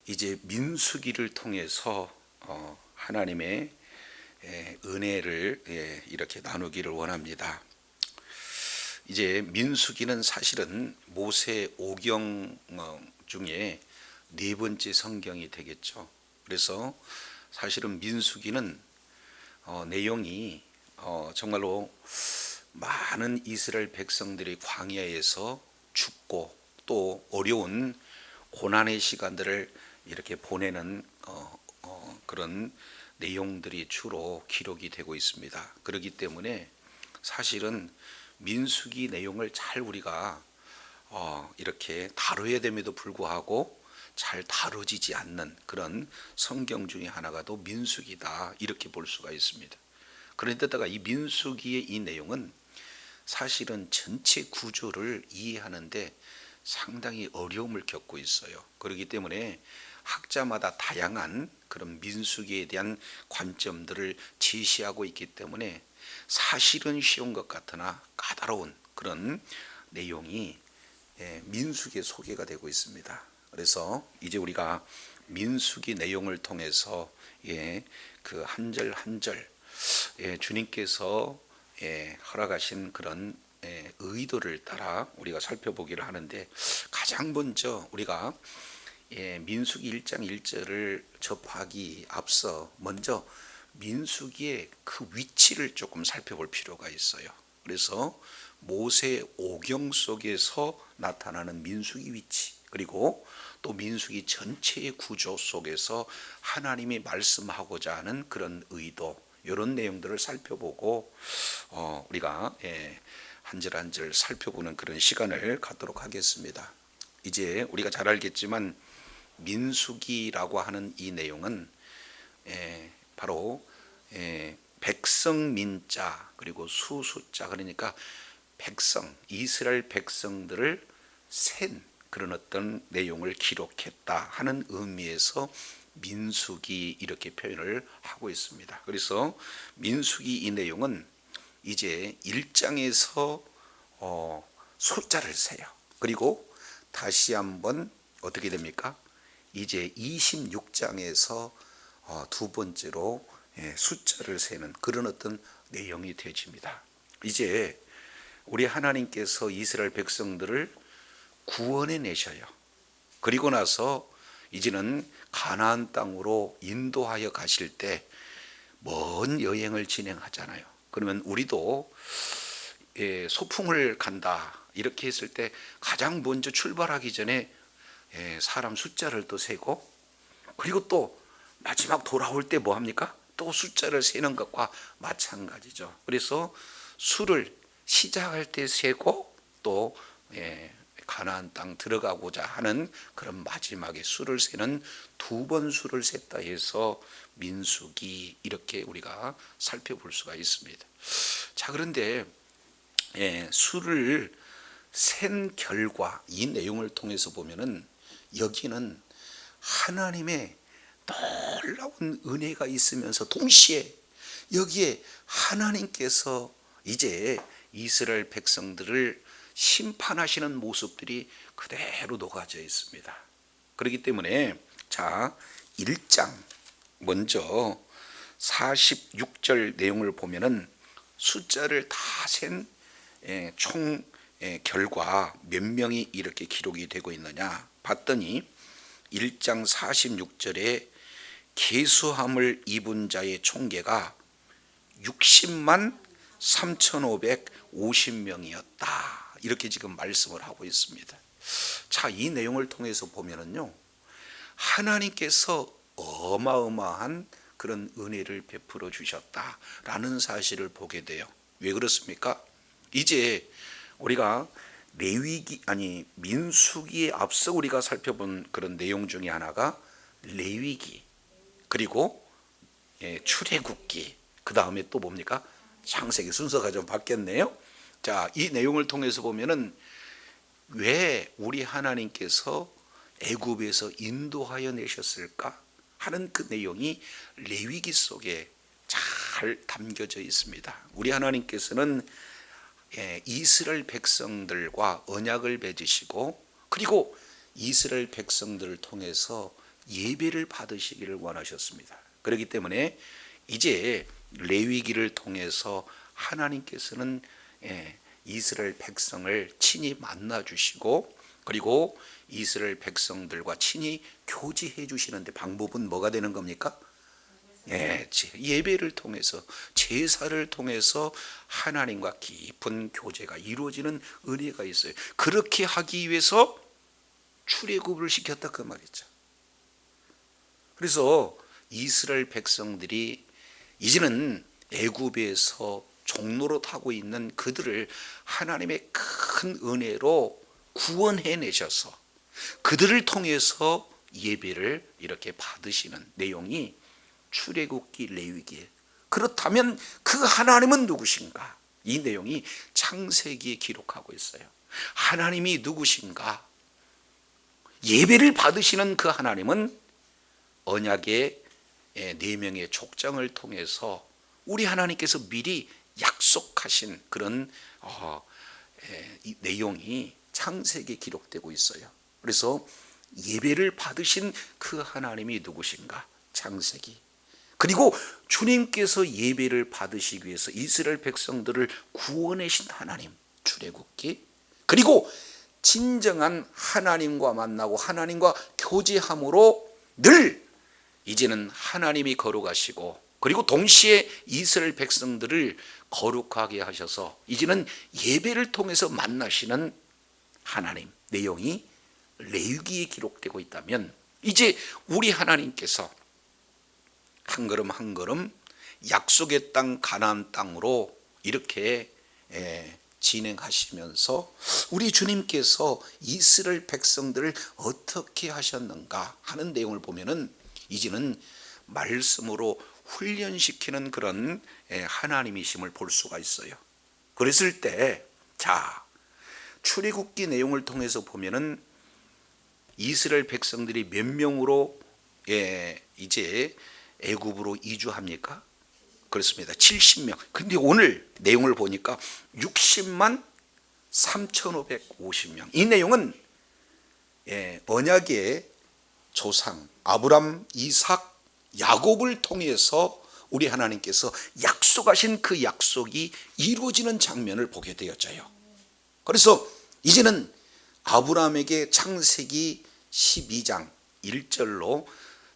이제 민수기를 통해서 하나님의 은혜를 이렇게 나누기를 원합니다. 이제 민수기는 사실은 모세 오경 중에 네 번째 성경이 되겠죠. 그래서 사실은 민수기는 내용이 정말로 많은 이스라엘 백성들이 광야에서 죽고 또 어려운 고난의 시간들을 이렇게 보내는 그런 내용들이 주로 기록이 되고 있습니다. 그렇기 때문에 사실은 민수기 내용을 잘 우리가 이렇게 다뤄야 됨에도 불구하고 잘 다뤄지지 않는 그런 성경 중에 하나가 또 민수기다, 이렇게 볼 수가 있습니다. 그런데다가 이 민수기의 이 내용은 사실은 전체 구조를 이해하는데 상당히 어려움을 겪고 있어요. 그렇기 때문에 학자마다 다양한 그런 민수기에 대한 관점들을 제시하고 있기 때문에 사실은 쉬운 것 같으나 까다로운 그런 내용이 민수기에 소개가 되고 있습니다. 그래서 이제 우리가 민수기 내용을 통해서 그 한 절 한 절 주님께서 허락하신 그런 의도를 따라 우리가 살펴보기를 하는데, 가장 먼저 우리가 민수기 1장 1절을 접하기 앞서 먼저 민수기의 그 위치를 조금 살펴볼 필요가 있어요. 그래서 모세 오경 속에서 나타나는 민수기 위치, 그리고 또 민수기 전체의 구조 속에서 하나님이 말씀하고자 하는 그런 의도, 이런 내용들을 살펴보고 우리가 한 절 한 절 살펴보는 그런 시간을 갖도록 하겠습니다. 이제 우리가 잘 알겠지만 민수기라고 하는 이 내용은 바로 백성민자 그리고 수수자, 그러니까 백성, 이스라엘 백성들을 센 그런 어떤 내용을 기록했다 하는 의미에서 민수기 이렇게 표현을 하고 있습니다. 그래서 민수기 이 내용은 이제 1장에서 숫자를 세요. 그리고 다시 한번 어떻게 됩니까? 이제 26장에서 두 번째로 숫자를 세는 그런 어떤 내용이 되어집니다. 이제 우리 하나님께서 이스라엘 백성들을 구원해 내셔요. 그리고 나서 이제는 가나안 땅으로 인도하여 가실 때 먼 여행을 진행하잖아요. 그러면 우리도 소풍을 간다 이렇게 했을 때 가장 먼저 출발하기 전에 사람 숫자를 또 세고, 그리고 또 마지막 돌아올 때 뭐 합니까? 또 숫자를 세는 것과 마찬가지죠. 그래서 수를 시작할 때 세고 또 가나안 땅 들어가고자 하는 그런 마지막에 수를 세는 두 번 수를 셌다 해서 민수기 이렇게 우리가 살펴볼 수가 있습니다. 자, 그런데 수를 센 결과 이 내용을 통해서 보면은 여기는 하나님의 놀라운 은혜가 있으면서 동시에 여기에 하나님께서 이제 이스라엘 백성들을 심판하시는 모습들이 그대로 녹아져 있습니다. 그렇기 때문에 자, 1장 먼저 46절 내용을 보면은 숫자를 다 센 총 결과 몇 명이 이렇게 기록이 되고 있느냐 봤더니 1장 46절에 계수함을 입은 자의 총계가 60만 3,550명이었다 이렇게 지금 말씀을 하고 있습니다. 자, 이 내용을 통해서 보면은요, 하나님께서 어마어마한 그런 은혜를 베풀어 주셨다라는 사실을 보게 돼요. 왜 그렇습니까? 이제 우리가 민수기에 앞서 우리가 살펴본 그런 내용 중에 하나가 레위기, 그리고 출애굽기, 그 다음에 또 뭡니까? 창세기, 순서가 좀 바뀌었네요. 자, 이 내용을 통해서 보면은 왜 우리 하나님께서 애굽에서 인도하여 내셨을까 하는 그 내용이 레위기 속에 잘 담겨져 있습니다. 우리 하나님께서는 이스라엘 백성들과 언약을 맺으시고, 그리고 이스라엘 백성들을 통해서 예배를 받으시기를 원하셨습니다. 그렇기 때문에 이제 레위기를 통해서 하나님께서는 이스라엘 백성을 친히 만나 주시고, 그리고 이스라엘 백성들과 친히 교제해 주시는데 방법은 뭐가 되는 겁니까? 예배를 통해서, 제사를 통해서 하나님과 깊은 교제가 이루어지는 은혜가 있어요. 그렇게 하기 위해서 출애굽을 시켰다 그 말이죠. 그래서 이스라엘 백성들이 이제는 애굽에서 종노릇하고 있는 그들을 하나님의 큰 은혜로 구원해내셔서 그들을 통해서 예배를 이렇게 받으시는 내용이 출애굽기, 레위기에. 그렇다면 그 하나님은 누구신가? 이 내용이 창세기에 기록하고 있어요. 하나님이 누구신가? 예배를 받으시는 그 하나님은 언약의 4명의 족장을 통해서 우리 하나님께서 미리 약속하신 그런 내용이 창세기에 기록되고 있어요. 그래서 예배를 받으신 그 하나님이 누구신가? 창세기. 그리고 주님께서 예배를 받으시기 위해서 이스라엘 백성들을 구원하신 하나님, 출애굽기. 그리고 진정한 하나님과 만나고 하나님과 교제함으로 늘 이제는 하나님이 거룩하시고, 그리고 동시에 이스라엘 백성들을 거룩하게 하셔서 이제는 예배를 통해서 만나시는 하나님 내용이 레위기에 기록되고 있다면, 이제 우리 하나님께서 한 걸음 한 걸음 약속의 땅 가나안 땅으로 이렇게 진행하시면서 우리 주님께서 이스라엘 백성들을 어떻게 하셨는가 하는 내용을 보면은 이제는 말씀으로 훈련시키는 그런 하나님이심을 볼 수가 있어요. 그랬을 때, 자, 출애굽기 내용을 통해서 보면은 이스라엘 백성들이 몇 명으로 이제 애굽으로 이주합니까? 그렇습니다. 70명. 근데 오늘 내용을 보니까 60만 3,550명. 이 내용은 언약의 조상 아브람, 이삭, 야곱을 통해서 우리 하나님께서 약속하신 그 약속이 이루어지는 장면을 보게 되었죠. 그래서 이제는 아브람에게 창세기 12장 1절로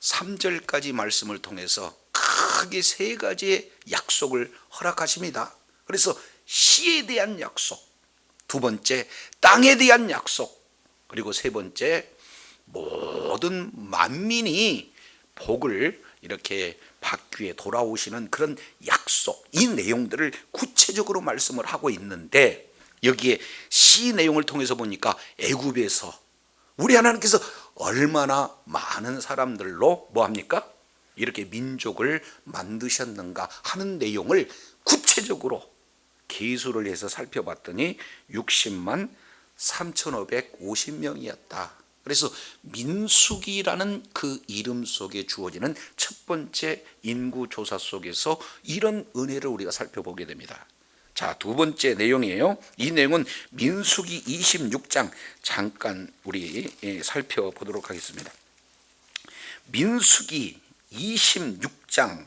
3절까지 말씀을 통해서 크게 3가지의 약속을 허락하십니다. 그래서 씨에 대한 약속, 2번째 땅에 대한 약속, 그리고 3번째 모든 만민이 복을 이렇게 받기 위해 돌아오시는 그런 약속, 이 내용들을 구체적으로 말씀을 하고 있는데, 여기에 씨 내용을 통해서 보니까 애굽에서 우리 하나님께서 얼마나 많은 사람들로 뭐합니까? 이렇게 민족을 만드셨는가 하는 내용을 구체적으로 계수를 해서 살펴봤더니 60만 3,550명이었다. 그래서 민수기라는 그 이름 속에 주어지는 첫 번째 인구조사 속에서 이런 은혜를 우리가 살펴보게 됩니다. 자, 2번째 내용이에요. 이 내용은 민수기 26장 잠깐 우리 살펴보도록 하겠습니다. 민수기 26장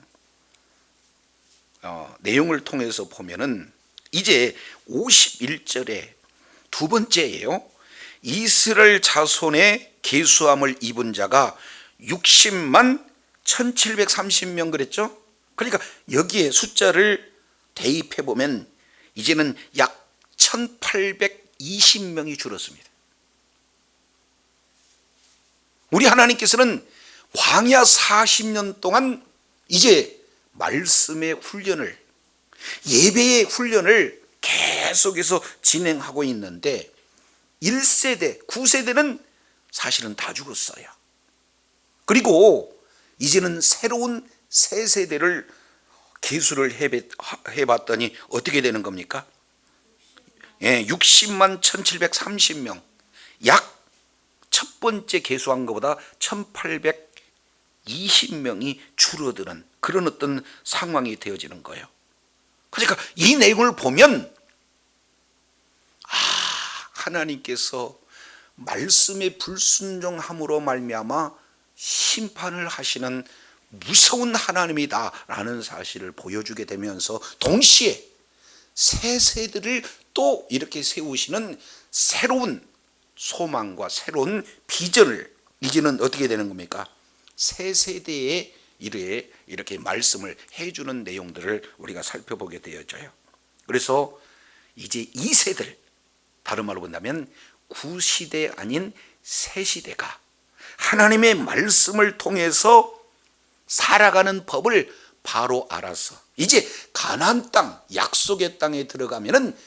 내용을 통해서 보면은 이제 51절에 2번째예요. 이스라엘 자손의 계수함을 입은 자가 60만 1730명 그랬죠. 그러니까 여기에 숫자를 대입해 보면 이제는 약 1820명이 줄었습니다. 우리 하나님께서는 광야 40년 동안 이제 말씀의 훈련을, 예배의 훈련을 계속해서 진행하고 있는데 1세대, 9세대는 사실은 다 죽었어요. 그리고 이제는 새로운 새 세대를 계수를 해봤더니 어떻게 되는 겁니까? 60만 1730명, 약 첫 번째 계수한 것보다 1820명이 줄어드는 그런 어떤 상황이 되어지는 거예요. 그러니까 이 내용을 보면 하나님께서 말씀에 불순종함으로 말미암아 심판을 하시는 무서운 하나님이다라는 사실을 보여주게 되면서 동시에 새 세대를 또 이렇게 세우시는 새로운 소망과 새로운 비전을, 이제는 어떻게 되는 겁니까? 새 세대에 이렇게 말씀을 해주는 내용들을 우리가 살펴보게 되어져요. 그래서 이제 이 세대를, 다른 말로 본다면 구시대 아닌 새시대가 하나님의 말씀을 통해서 살아가는 법을 바로 알아서 이제 가나안 땅, 약속의 땅에 들어가면은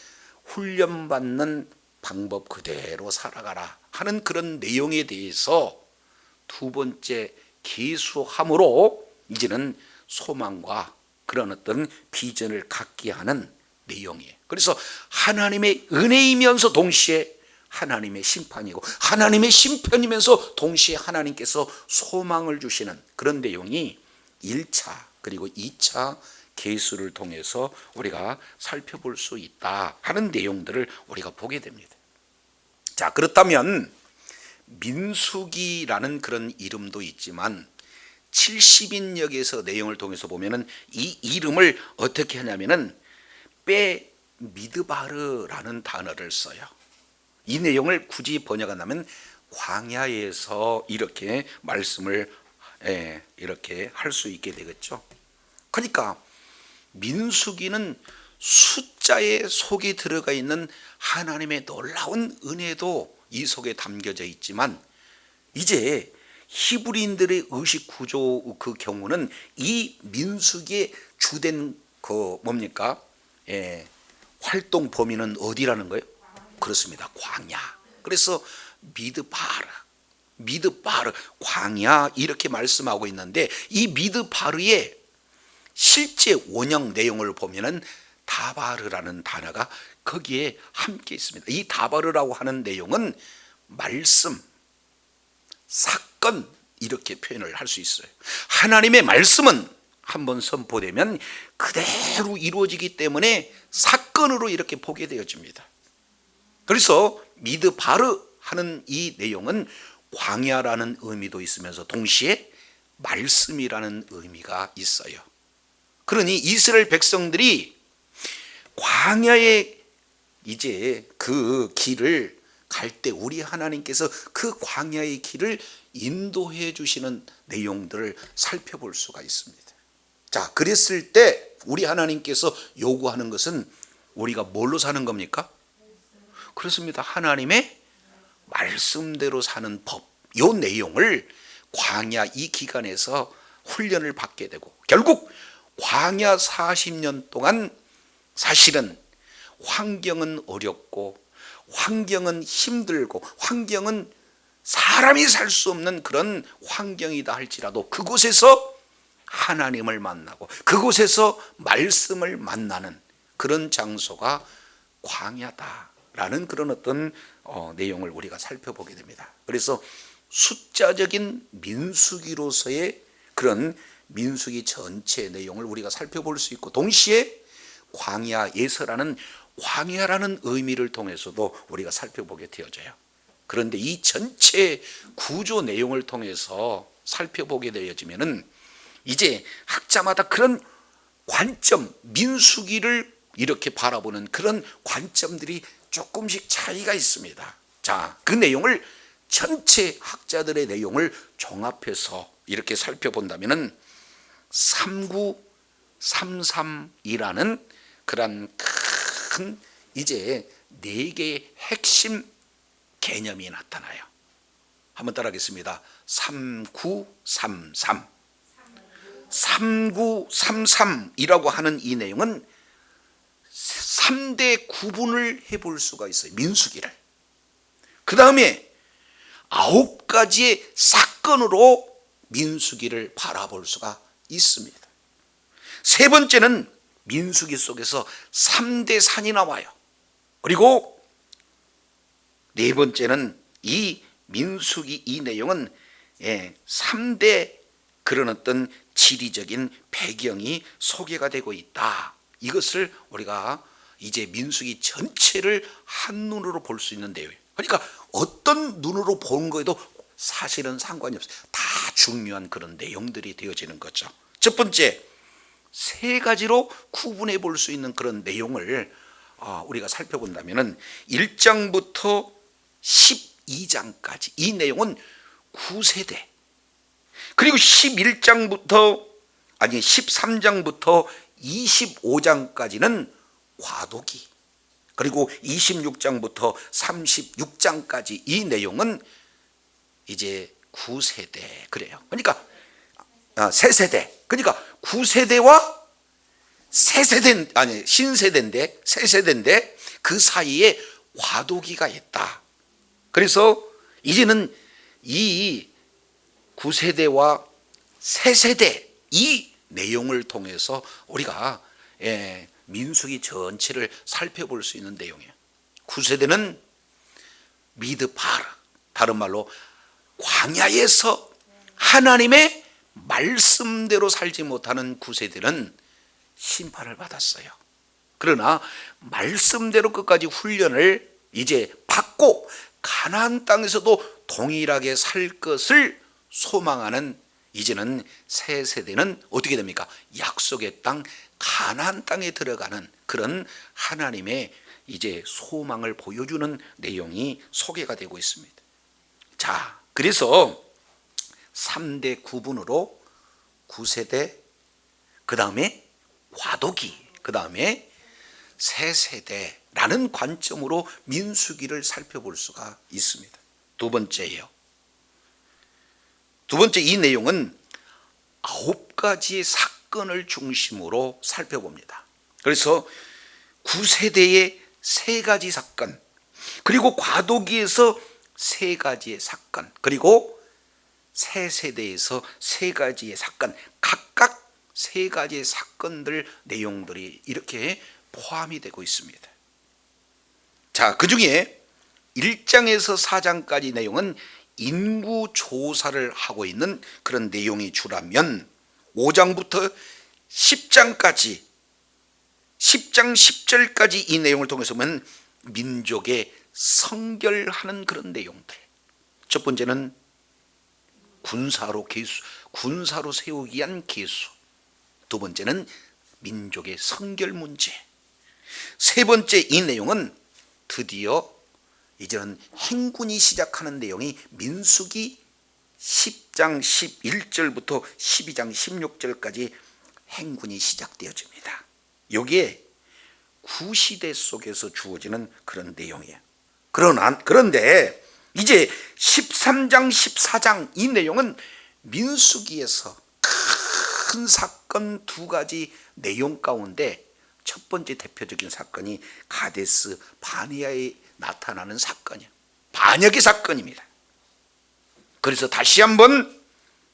훈련받는 방법 그대로 살아가라 하는 그런 내용에 대해서 두 번째 계수함으로 이제는 소망과 그런 어떤 비전을 갖게 하는 내용이에요. 그래서 하나님의 은혜이면서 동시에 하나님의 심판이고, 하나님의 심판이면서 동시에 하나님께서 소망을 주시는 그런 내용이 1차 그리고 2차 계수를 통해서 우리가 살펴볼 수 있다 하는 내용들을 우리가 보게 됩니다. 자, 그렇다면 민수기라는 그런 이름도 있지만 70인역에서 내용을 통해서 보면은 이 이름을 어떻게 하냐면은 빼 미드바르라는 단어를 써요. 이 내용을 굳이 번역한다면 광야에서 이렇게 말씀을 이렇게 할 수 있게 되겠죠. 그러니까 민수기는 숫자의 속에 들어가 있는 하나님의 놀라운 은혜도 이 속에 담겨져 있지만, 이제 히브리인들의 의식 구조 그 경우는 이 민수기의 주된 그 뭡니까? 활동 범위는 어디라는 거예요? 그렇습니다. 광야. 그래서 미드바르 광야 이렇게 말씀하고 있는데, 이 미드바르의 실제 원형 내용을 보면은 다바르라는 단어가 거기에 함께 있습니다. 이 다바르라고 하는 내용은 말씀, 사건 이렇게 표현을 할 수 있어요. 하나님의 말씀은 한번 선포되면 그대로 이루어지기 때문에 사건으로 이렇게 보게 되어집니다. 그래서 미드바르 하는 이 내용은 광야라는 의미도 있으면서 동시에 말씀이라는 의미가 있어요. 그러니 이스라엘 백성들이 광야에 이제 그 길을 갈 때 우리 하나님께서 그 광야의 길을 인도해 주시는 내용들을 살펴볼 수가 있습니다. 자, 그랬을 때 우리 하나님께서 요구하는 것은 우리가 뭘로 사는 겁니까? 그렇습니다. 하나님의 말씀대로 사는 법, 이 내용을 광야 이 기간에서 훈련을 받게 되고, 결국 광야 40년 동안 사실은 환경은 어렵고 환경은 힘들고 환경은 사람이 살 수 없는 그런 환경이다 할지라도 그곳에서 하나님을 만나고 그곳에서 말씀을 만나는 그런 장소가 광야다라는 그런 어떤 내용을 우리가 살펴보게 됩니다. 그래서 숫자적인 민수기로서의 그런 민수기 전체 내용을 우리가 살펴볼 수 있고, 동시에 광야에서라는 광야라는 의미를 통해서도 우리가 살펴보게 되어져요. 그런데 이 전체 구조 내용을 통해서 살펴보게 되어지면은 이제 학자마다 그런 관점, 민수기를 이렇게 바라보는 그런 관점들이 조금씩 차이가 있습니다. 자, 그 내용을 전체 학자들의 내용을 종합해서 이렇게 살펴본다면은 3933이라는 그런 큰 이제 4개의 핵심 개념이 나타나요. 한번 따라하겠습니다. 3933. 3933이라고 하는 이 내용은 3대 구분을 해볼 수가 있어요. 민수기를. 그 다음에 9가지의 사건으로 민수기를 바라볼 수가 있습니다. 세 번째는 민수기 속에서 3대 산이 나와요. 그리고 네 번째는 이 민수기 이 내용은 3대 그런 어떤 지리적인 배경이 소개가 되고 있다. 이것을 우리가 이제 민수기 전체를 한눈으로 볼 수 있는 내용이에요. 그러니까 어떤 눈으로 보는 거에도 사실은 상관이 없어요. 다 중요한 그런 내용들이 되어지는 거죠. 첫 번째, 세 가지로 구분해 볼 수 있는 그런 내용을 우리가 살펴본다면 1장부터 12장까지 이 내용은 구세대, 그리고 13장부터 25장까지는 과도기, 그리고 26장부터 36장까지 이 내용은 이제 구세대, 그래요. 그러니까 세세대, 그러니까 구세대와 세세대, 아니 신세대인데 세세대인데 그 사이에 과도기가 있다. 그래서 이제는 이 구세대와 세세대 이 내용을 통해서 우리가 민수기 전체를 살펴볼 수 있는 내용이에요. 구세대는 미드바르, 다른 말로 광야에서 하나님의 말씀대로 살지 못하는 구세대는 심판을 받았어요. 그러나 말씀대로 끝까지 훈련을 이제 받고 가나안 땅에서도 동일하게 살 것을 소망하는 이제는 새 세대는 어떻게 됩니까? 약속의 땅 가나안 땅에 들어가는 그런 하나님의 이제 소망을 보여주는 내용이 소개가 되고 있습니다. 자, 그래서 3대 구분으로 구세대, 그 다음에 과도기, 그 다음에 새세대라는 관점으로 민수기를 살펴볼 수가 있습니다. 두 번째예요. 두 번째, 이 내용은 9가지의 사건을 중심으로 살펴봅니다. 그래서 구세대의 3가지 사건, 그리고 과도기에서 3가지의 사건, 그리고 새세대에서 3가지의 사건, 각각 3가지의 사건들 내용들이 이렇게 포함이 되고 있습니다. 자, 그 중에 1장에서 4장까지 내용은 인구 조사를 하고 있는 그런 내용이 주라면 5장부터 10장까지 10장 10절까지 이 내용을 통해서 보면 민족의 성결하는 그런 내용들. 첫 번째는 군사로 세우기 위한 계수. 두 번째는 민족의 성결 문제. 세 번째, 이 내용은 드디어 이제는 행군이 시작하는 내용이 민수기 10장 11절부터 12장 16절까지 행군이 시작되어집니다. 여기에 구시대 속에서 주어지는 그런 내용이에요. 그런데 이제 13장 14장 이 내용은 민수기에서 큰 사건 2가지 내용 가운데 첫 번째 대표적인 사건이 가데스 바네아에 나타나는 사건이에요. 반역의 사건입니다. 그래서 다시 한번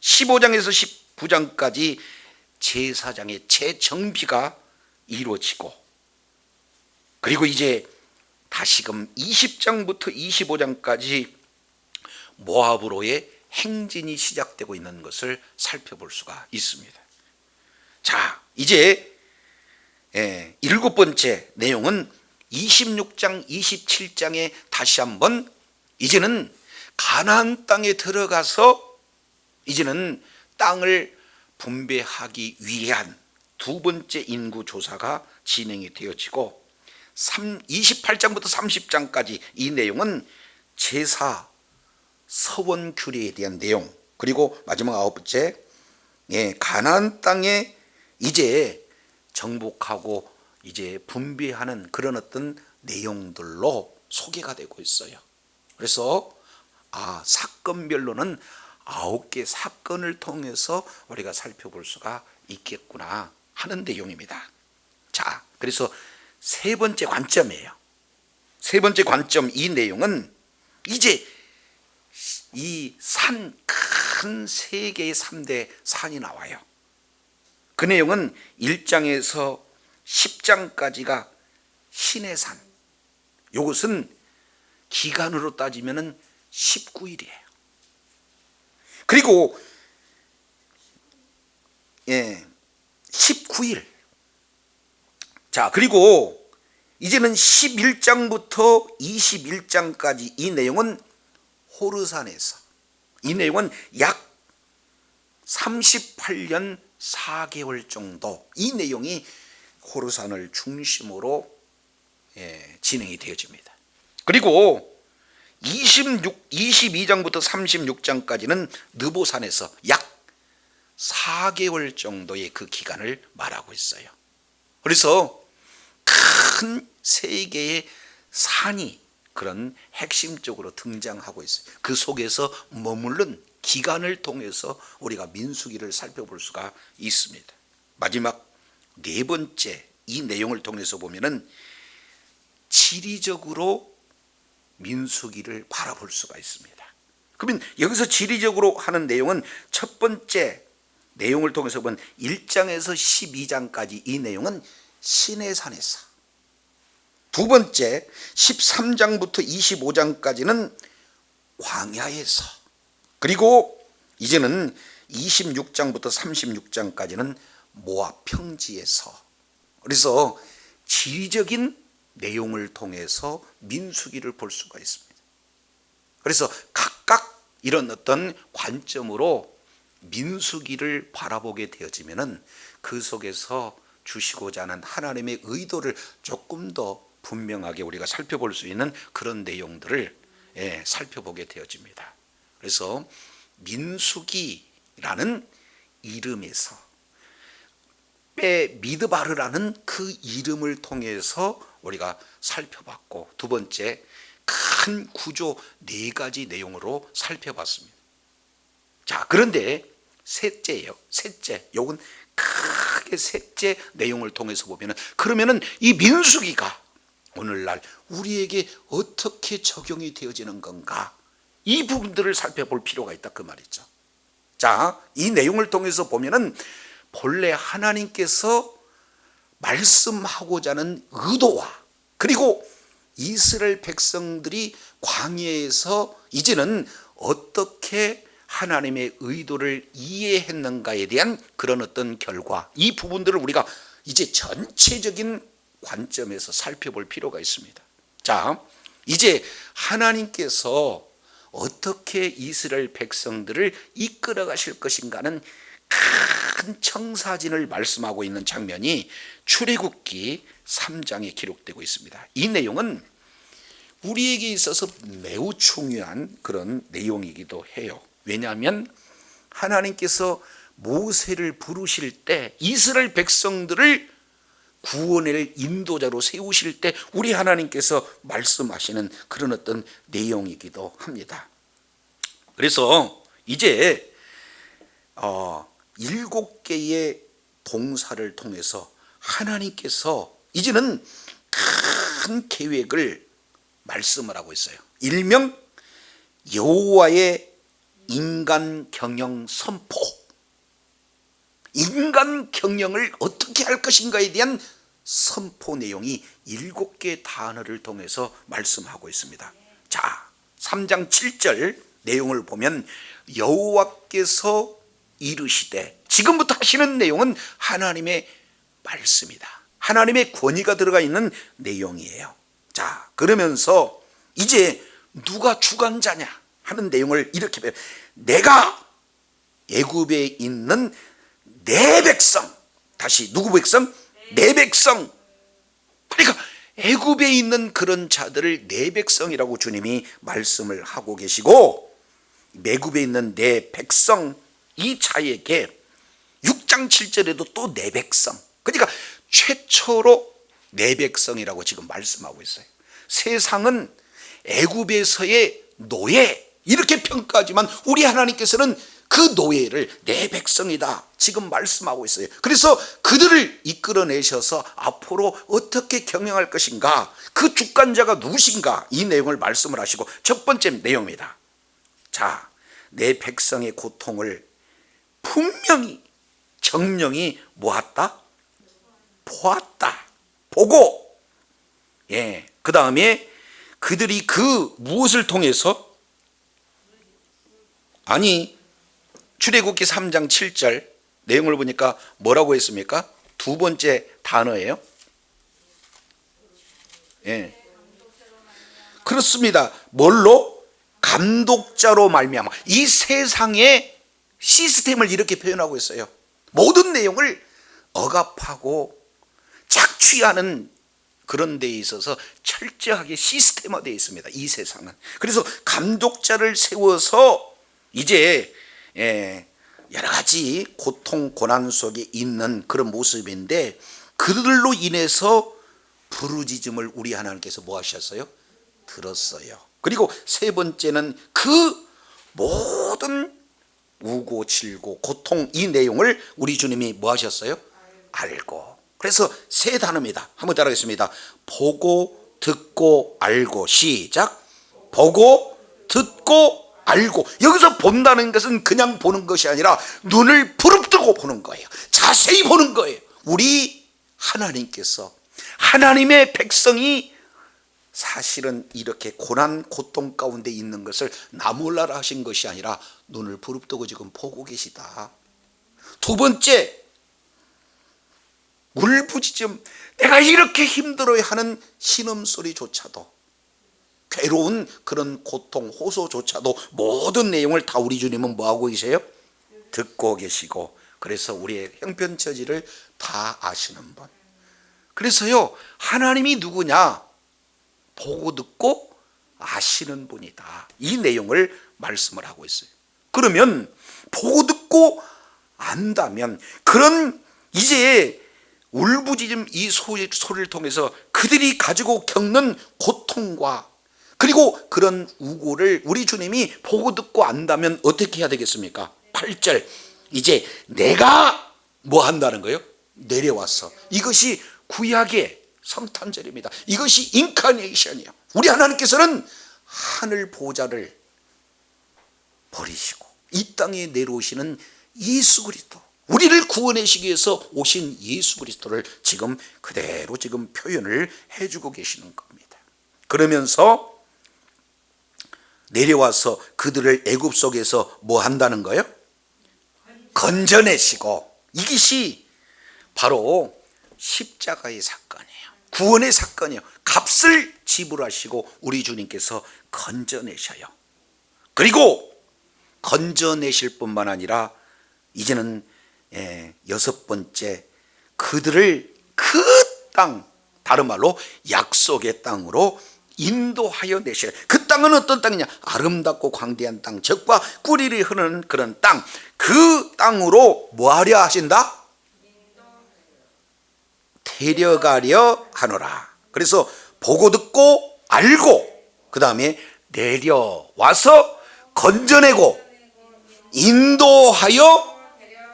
15장에서 19장까지 제사장의 재정비가 이루어지고, 그리고 이제 다시금 20장부터 25장까지 모압으로의 행진이 시작되고 있는 것을 살펴볼 수가 있습니다. 자, 이제 7번째 내용은 26장 27장에 다시 한번 이제는 가나안 땅에 들어가서 이제는 땅을 분배하기 위한 2번째 인구 조사가 진행이 되어지고, 28장부터 30장까지 이 내용은 제사 서원 규례에 대한 내용, 그리고 마지막 9번째 가나안 땅에 이제 정복하고 이제 분배하는 그런 어떤 내용들로 소개가 되고 있어요. 그래서 사건별로는 9개 사건을 통해서 우리가 살펴볼 수가 있겠구나 하는 내용입니다. 자, 그래서 세 번째 관점이에요. 세 번째 관점, 이 내용은 이제 이 산, 큰 3개의 3대 산이 나와요. 그 내용은 1장에서 10장까지가 신의 산. 이것은 기간으로 따지면 19일이에요. 그리고 19일. 자, 그리고 이제는 11장부터 21장까지 이 내용은 호르산에서, 이 내용은 약 38년 4개월 정도 이 내용이 호르산을 중심으로 진행이 되어집니다. 그리고 22장부터 36장까지는 느보산에서 약 4개월 정도의 그 기간을 말하고 있어요. 그래서 큰 세 개의 산이 그런 핵심적으로 등장하고 있어요. 그 속에서 머무른 기간을 통해서 우리가 민수기를 살펴볼 수가 있습니다. 마지막 네 번째 이 내용을 통해서 보면은 지리적으로 민수기를 바라볼 수가 있습니다. 그러면 여기서 지리적으로 하는 내용은 첫 번째 내용을 통해서 본 1장에서 12장까지 이 내용은 시내산에서, 두 번째 13장부터 25장까지는 광야에서, 그리고 이제는 26장부터 36장까지는 모압 평지에서, 그래서 지리적인 내용을 통해서 민수기를 볼 수가 있습니다. 그래서 각각 이런 어떤 관점으로 민수기를 바라보게 되어지면은 그 속에서 주시고자 하는 하나님의 의도를 조금 더 분명하게 우리가 살펴볼 수 있는 그런 내용들을 살펴보게 되어집니다. 그래서 민수기라는 이름에서 미드바르라는 그 이름을 통해서 우리가 살펴봤고, 두 번째 큰 구조 네 가지 내용으로 살펴봤습니다. 자, 그런데 셋째예요. 셋째, 요건 크게 셋째 내용을 통해서 보면은, 그러면은 이 민수기가 오늘날 우리에게 어떻게 적용이 되어지는 건가, 이 부분들을 살펴볼 필요가 있다 그 말이죠. 자, 이 내용을 통해서 보면은 본래 하나님께서 말씀하고자 하는 의도와, 그리고 이스라엘 백성들이 광야에서 이제는 어떻게 하나님의 의도를 이해했는가에 대한 그런 어떤 결과, 이 부분들을 우리가 이제 전체적인 관점에서 살펴볼 필요가 있습니다. 자, 이제 하나님께서 어떻게 이스라엘 백성들을 이끌어 가실 것인가는 큰 청사진을 말씀하고 있는 장면이 출애굽기 3장에 기록되고 있습니다. 이 내용은 우리에게 있어서 매우 중요한 그런 내용이기도 해요. 왜냐하면 하나님께서 모세를 부르실 때 이스라엘 백성들을 구원의 인도자로 세우실 때 우리 하나님께서 말씀하시는 그런 어떤 내용이기도 합니다. 그래서 이제 7개의 동사를 통해서 하나님께서 이제는 큰 계획을 말씀을 하고 있어요. 일명 여호와의 인간 경영 선포, 인간 경영을 어떻게 할 것인가에 대한 선포 내용이 7개의 단어를 통해서 말씀하고 있습니다. 자, 3장 7절 내용을 보면 여호와께서 이르시되, 지금부터 하시는 내용은 하나님의 말씀이다. 하나님의 권위가 들어가 있는 내용이에요. 자, 그러면서 이제 누가 주관자냐 하는 내용을 이렇게 배워요. 내가 애굽에 있는 내 백성, 다시 누구 백성? 내 백성. 그러니까 애굽에 있는 그런 자들을 내 백성이라고 주님이 말씀을 하고 계시고, 애굽에 있는 내 백성 이 자에게 6장 7절에도 또 내 백성, 그러니까 최초로 내 백성이라고 지금 말씀하고 있어요. 세상은 애굽에서의 노예 이렇게 평가하지만 우리 하나님께서는 그 노예를 내 백성이다 지금 말씀하고 있어요. 그래서 그들을 이끌어내셔서 앞으로 어떻게 경영할 것인가, 그 주관자가 누구신가, 이 내용을 말씀을 하시고, 첫 번째 내용입니다. 자, 내 백성의 고통을 분명히 정령이 보았다, 보았다, 보고, 그 다음에 그들이 그 무엇을 통해서, 아니 출애굽기 3장 7절 내용을 보니까 뭐라고 했습니까? 두 번째 단어예요. 그렇습니다. 뭘로? 감독자로 말미암아. 이 세상의 시스템을 이렇게 표현하고 있어요. 모든 내용을 억압하고 착취하는 그런 데에 있어서 철저하게 시스템화되어 있습니다, 이 세상은. 그래서 감독자를 세워서 이제 여러 가지 고통 고난 속에 있는 그런 모습인데, 그들로 인해서 부르짖음을 우리 하나님께서 뭐 하셨어요? 들었어요. 그리고 세 번째는 그 모든 우고 질고 고통, 이 내용을 우리 주님이 뭐 하셨어요? 알고. 그래서 세 단어입니다. 한번 따라하겠습니다. 보고 듣고 알고. 시작. 보고 듣고 알고. 여기서 본다는 것은 그냥 보는 것이 아니라 눈을 부릅뜨고 보는 거예요. 자세히 보는 거예요. 우리 하나님께서, 하나님의 백성이 사실은 이렇게 고난 고통 가운데 있는 것을 나 몰라라 하신 것이 아니라 눈을 부릅뜨고 지금 보고 계시다. 두 번째, 울부짖음, 내가 이렇게 힘들어하는 신음소리조차도, 괴로운 그런 고통 호소조차도 모든 내용을 다 우리 주님은 뭐하고 계세요? 듣고 계시고, 그래서 우리의 형편처지를 다 아시는 분. 그래서요, 하나님이 누구냐? 보고 듣고 아시는 분이다, 이 내용을 말씀을 하고 있어요. 그러면 보고 듣고 안다면, 그런 이제 울부짖음 이 소리를 통해서 그들이 가지고 겪는 고통과 그리고 그런 우고를 우리 주님이 보고 듣고 안다면 어떻게 해야 되겠습니까? 8절, 이제 내가 뭐 한다는 거예요? 내려와서. 이것이 구약의 성탄절입니다. 이것이 인카네이션이에요. 우리 하나님께서는 하늘 보좌를 버리시고 이 땅에 내려오시는 예수 그리스도, 우리를 구원하시기 위해서 오신 예수 그리스도를 지금 그대로 지금 표현을 해주고 계시는 겁니다. 그러면서 내려와서 그들을 애굽 속에서 뭐 한다는 거예요? 건져내시고. 이것이 바로 십자가의 사건이에요. 구원의 사건이에요. 값을 지불하시고 우리 주님께서 건져내셔요. 그리고 건져내실 뿐만 아니라 이제는 여섯 번째, 그들을 그 땅, 다른 말로 약속의 땅으로 인도하여 내셔요. 그 땅은 어떤 땅이냐? 아름답고 광대한 땅, 젖과 꿀이 흐르는 그런 땅, 그 땅으로 뭐 하려 하신다? 데려가려 하노라. 그래서 보고 듣고 알고, 그 다음에 내려와서 건져내고 인도하여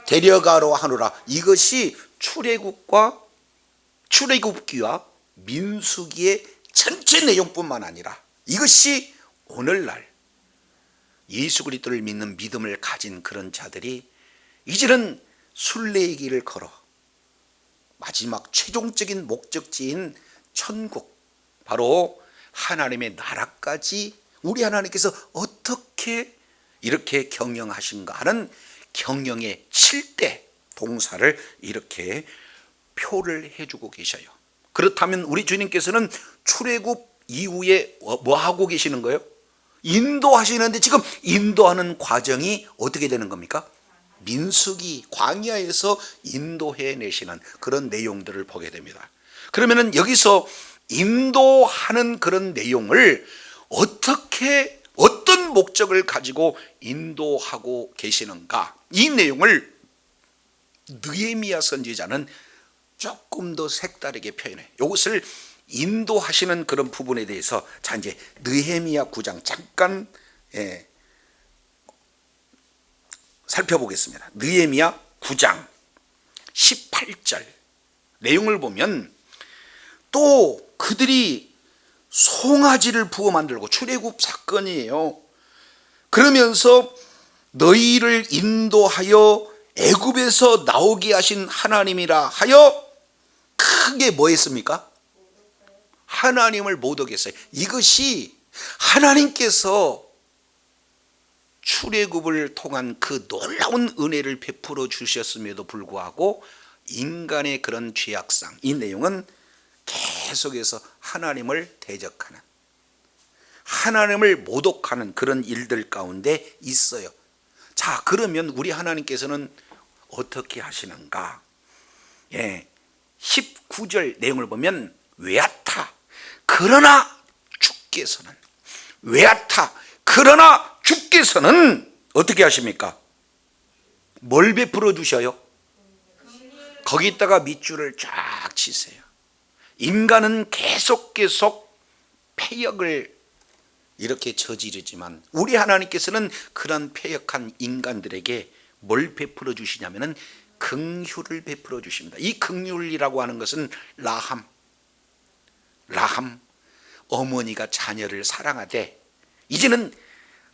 데려가려 하노라. 이것이 출애굽과 출애굽기와 민수기의 전체 내용뿐만 아니라 이것이 오늘날 예수 그리스도를 믿는 믿음을 가진 그런 자들이 이제는 순례의 길을 걸어 마지막 최종적인 목적지인 천국, 바로 하나님의 나라까지 우리 하나님께서 어떻게 이렇게 경영하신가 하는 경영의 7대 동사를 이렇게 표를 해주고 계셔요. 그렇다면 우리 주님께서는 출애굽 이후에 뭐 하고 계시는 거예요? 인도하시는데, 지금 인도하는 과정이 어떻게 되는 겁니까? 민수기 광야에서 인도해 내시는 그런 내용들을 보게 됩니다. 그러면은 여기서 인도하는 그런 내용을 어떻게, 어떤 목적을 가지고 인도하고 계시는가, 이 내용을 느헤미야 선지자는 조금 더 색다르게 표현해. 이것을 인도하시는 그런 부분에 대해서 자 이제 느헤미야 9장 잠깐 살펴보겠습니다. 느헤미야 9장 18절 내용을 보면, 또 그들이 송아지를 부어 만들고, 출애굽 사건이에요. 그러면서 너희를 인도하여 애굽에서 나오게 하신 하나님이라 하여 크게 뭐 했습니까? 하나님을 모독했어요. 이것이 하나님께서 출애굽을 통한 그 놀라운 은혜를 베풀어 주셨음에도 불구하고 인간의 그런 죄악상, 이 내용은 계속해서 하나님을 대적하는, 하나님을 모독하는 그런 일들 가운데 있어요. 자, 자, 그러면 우리 하나님께서는 어떻게 하시는가? 19절 내용을 보면 외아타 그러나 주께서는, 외아타 그러나 주께서는 어떻게 하십니까? 뭘 베풀어 주셔요? 거기다가 밑줄을 쫙 치세요. 인간은 계속 폐역을 이렇게 저지르지만 우리 하나님께서는 그런 폐역한 인간들에게 뭘 베풀어 주시냐면은 긍휼을 베풀어 주십니다. 이 긍휼이라고 하는 것은 라함, 어머니가 자녀를 사랑하되 이제는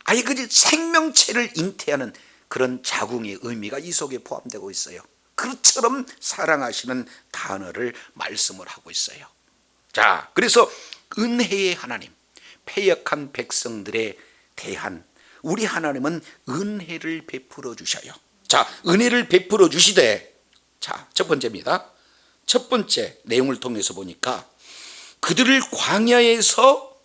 아예 그 생명체를 잉태하는 그런 자궁의 의미가 이 속에 포함되고 있어요. 그처럼 사랑하시는 단어를 말씀을 하고 있어요. 자, 그래서 은혜의 하나님, 패역한 백성들에 대한 우리 하나님은 은혜를 베풀어 주셔요. 자, 은혜를 베풀어 주시되, 자, 첫 번째입니다. 첫 번째 내용을 통해서 보니까 그들을 광야에서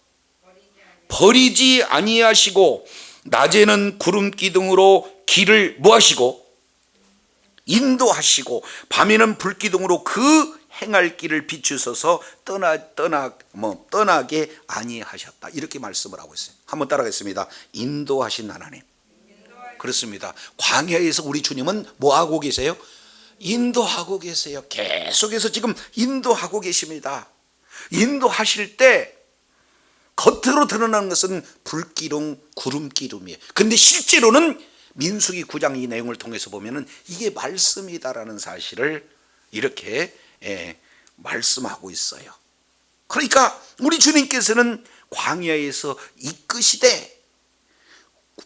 버리지 아니하시고 낮에는 구름 기둥으로 길을 뭐하시고 인도하시고 밤에는 불기둥으로 그 행할 길을 비추셔서 떠나게 아니하셨다. 이렇게 말씀을 하고 있어요. 한번 따라하겠습니다. 인도하신 하나님. 그렇습니다. 광야에서 우리 주님은 뭐 하고 계세요? 인도하고 계세요. 계속해서 지금 인도하고 계십니다. 인도하실 때 겉으로 드러나는 것은 불기둥, 구름기둥이에요. 근데 실제로는 민수기 9장 이 내용을 통해서 보면은 이게 말씀이다라는 사실을 이렇게 말씀하고 있어요. 그러니까 우리 주님께서는 광야에서 이끄시되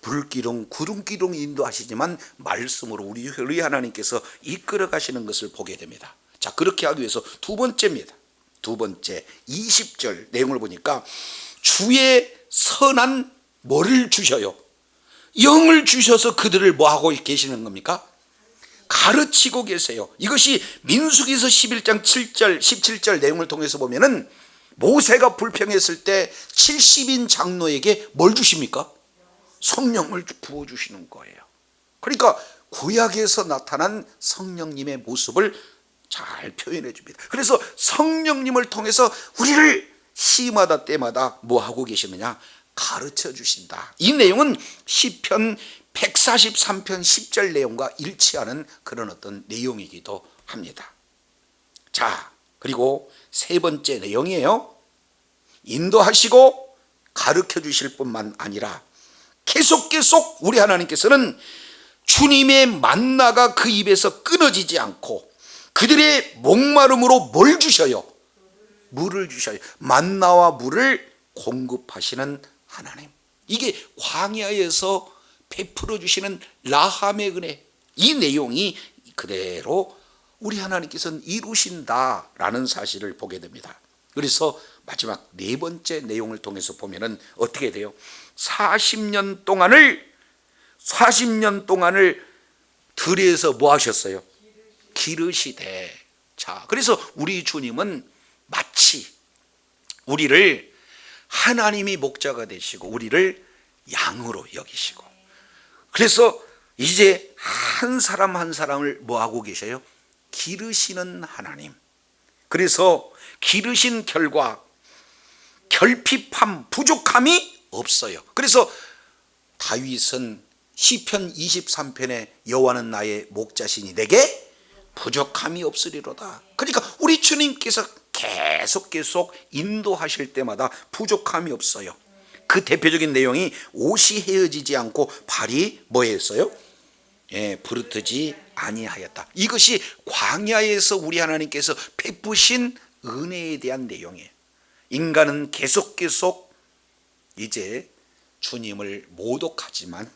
불기둥, 구름기둥 인도하시지만 말씀으로 우리 하나님께서 이끌어 가시는 것을 보게 됩니다. 자, 그렇게 하기 위해서 두 번째입니다. 두 번째 20절 내용을 보니까 주의 선한 뭐를 주셔요? 영을 주셔서 그들을 뭐하고 계시는 겁니까? 가르치고 계세요. 이것이 민수기서 11장 7절 17절 내용을 통해서 보면은 모세가 불평했을 때 70인 장로에게 뭘 주십니까? 성령을 부어주시는 거예요. 그러니까 구약에서 나타난 성령님의 모습을 잘 표현해 줍니다. 그래서 성령님을 통해서 우리를 시마다 때마다 뭐하고 계시느냐? 가르쳐 주신다. 이 내용은 시편 143편 10절 내용과 일치하는 그런 어떤 내용이기도 합니다. 자, 그리고 세 번째 내용이에요. 인도하시고 가르쳐 주실 뿐만 아니라 계속 우리 하나님께서는 주님의 만나가 그 입에서 끊어지지 않고 그들의 목마름으로 뭘 주셔요? 물을 주셔요. 만나와 물을 공급하시는 하나님. 이게 광야에서 베풀어 주시는 라함의 은혜. 이 내용이 그대로 우리 하나님께서는 이루신다라는 사실을 보게 됩니다. 그래서 마지막 네 번째 내용을 통해서 보면은 어떻게 돼요? 40년 동안을 들에서 뭐 하셨어요? 기르시되. 자, 그래서 우리 주님은 마치 우리를 하나님이 목자가 되시고 우리를 양으로 여기시고, 그래서 이제 한 사람 한 사람을 뭐 하고 계셔요? 기르시는 하나님. 그래서 기르신 결과 결핍함, 부족함이 없어요. 그래서 다윗은 시편 23편에 여호와는 나의 목자시니 내게 부족함이 없으리로다. 그러니까 우리 주님께서 계속 인도하실 때마다 부족함이 없어요. 그 대표적인 내용이 옷이 헤어지지 않고 발이 뭐 했어요? 부르트지 아니하였다. 이것이 광야에서 우리 하나님께서 베푸신 은혜에 대한 내용이에요. 인간은 계속 이제 주님을 모독하지만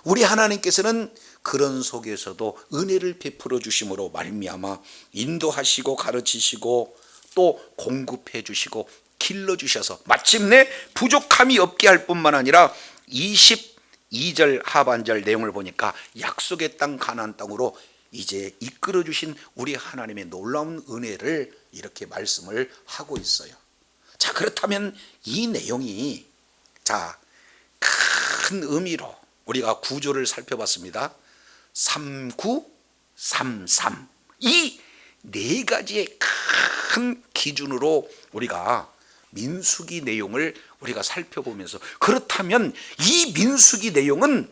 우리 하나님께서는 그런 속에서도 은혜를 베풀어 주심으로 말미암아 인도하시고 가르치시고 또 공급해 주시고 길러 주셔서 마침내 부족함이 없게 할 뿐만 아니라 22절 하반절 내용을 보니까 약속의 땅 가나안 땅으로 이제 이끌어 주신 우리 하나님의 놀라운 은혜를 이렇게 말씀을 하고 있어요. 자, 그렇다면 이 내용이 자, 큰 의미로 우리가 구조를 살펴봤습니다. 3933 이 네 가지의 큰 기준으로 우리가 민수기 내용을 우리가 살펴보면서, 그렇다면 이 민수기 내용은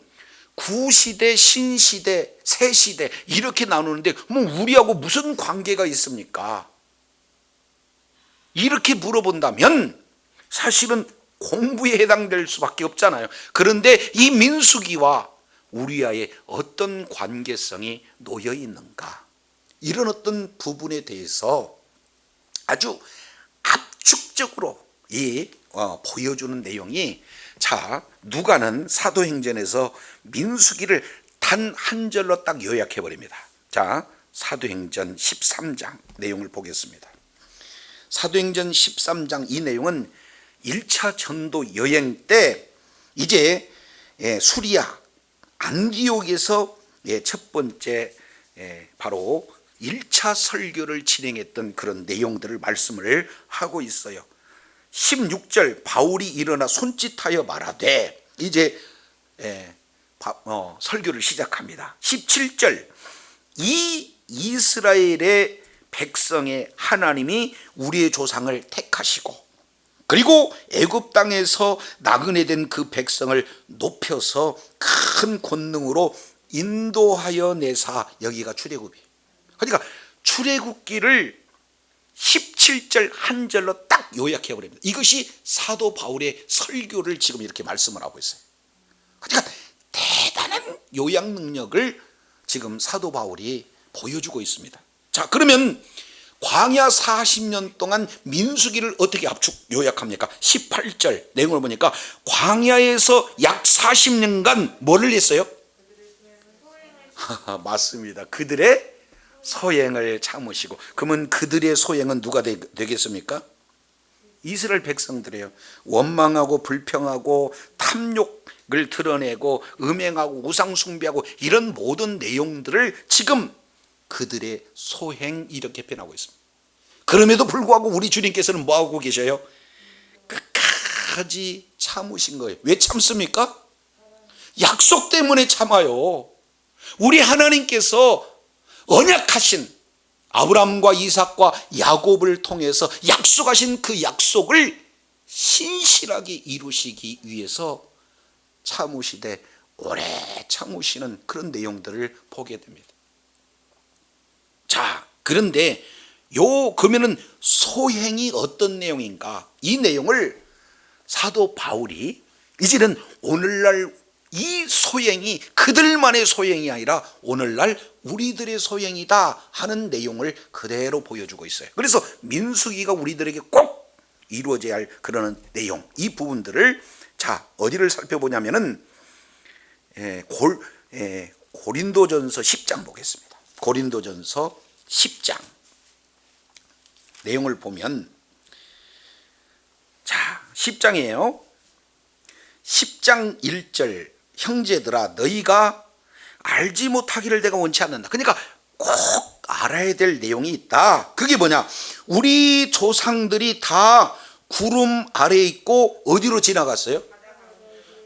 구시대, 신시대, 새시대 이렇게 나누는데 뭐 우리하고 무슨 관계가 있습니까? 이렇게 물어본다면 사실은 공부에 해당될 수밖에 없잖아요. 그런데 이 민수기와 우리와의 어떤 관계성이 놓여 있는가, 이런 어떤 부분에 대해서 아주 압축적으로 보여주는 내용이, 자, 누가는 사도행전에서 민수기를 단 한 절로 딱 요약해 버립니다. 자, 사도행전 13장 내용을 보겠습니다. 사도행전 13장 이 내용은 1차 전도 여행 때 이제 수리아 안디옥에서 첫 번째 바로 1차 설교를 진행했던 그런 내용들을 말씀을 하고 있어요. 16절 바울이 일어나 손짓하여 말하되 이제 설교를 시작합니다. 17절 이 이스라엘의 백성의 하나님이 우리의 조상을 택하시고 그리고 애굽 땅에서 나그네 된 그 백성을 높여서 큰 권능으로 인도하여 내사, 여기가 출애굽이에요. 그러니까 출애굽기를 17절 한 절로 딱 요약해 버립니다. 이것이 사도 바울의 설교를 지금 이렇게 말씀을 하고 있어요. 그러니까 대단한 요약 능력을 지금 사도 바울이 보여주고 있습니다. 자, 그러면 광야 40년 동안 민수기를 어떻게 압축 요약합니까? 18절 내용을 보니까 광야에서 약 40년간 뭐를 했어요? 맞습니다. 그들의 소행을 참으시고. 그러면 그들의 소행은 누가 되겠습니까? 이스라엘 백성들이에요. 원망하고 불평하고 탐욕을 드러내고 음행하고 우상 숭배하고 이런 모든 내용들을 지금 그들의 소행, 이렇게 표현하고 있습니다. 그럼에도 불구하고 우리 주님께서는 뭐하고 계셔요? 끝까지 참으신 거예요. 왜 참습니까? 약속 때문에 참아요. 우리 하나님께서 언약하신 아브라함과 이삭과 야곱을 통해서 약속하신 그 약속을 신실하게 이루시기 위해서 참으시되 오래 참으시는 그런 내용들을 보게 됩니다. 자, 그런데 그러면은 소행이 어떤 내용인가? 이 내용을 사도 바울이 이제는 오늘날 이 소행이 그들만의 소행이 아니라 오늘날 우리들의 소행이다 하는 내용을 그대로 보여주고 있어요. 그래서 민수기가 우리들에게 꼭 이루어져야 할 그런 내용, 이 부분들을, 자, 어디를 살펴보냐면은 고린도전서 10장 보겠습니다. 고린도전서 10장 내용을 보면, 자, 10장이에요. 10장 1절 형제들아 너희가 알지 못하기를 내가 원치 않는다. 그러니까 꼭 알아야 될 내용이 있다. 그게 뭐냐? 우리 조상들이 다 구름 아래에 있고 어디로 지나갔어요?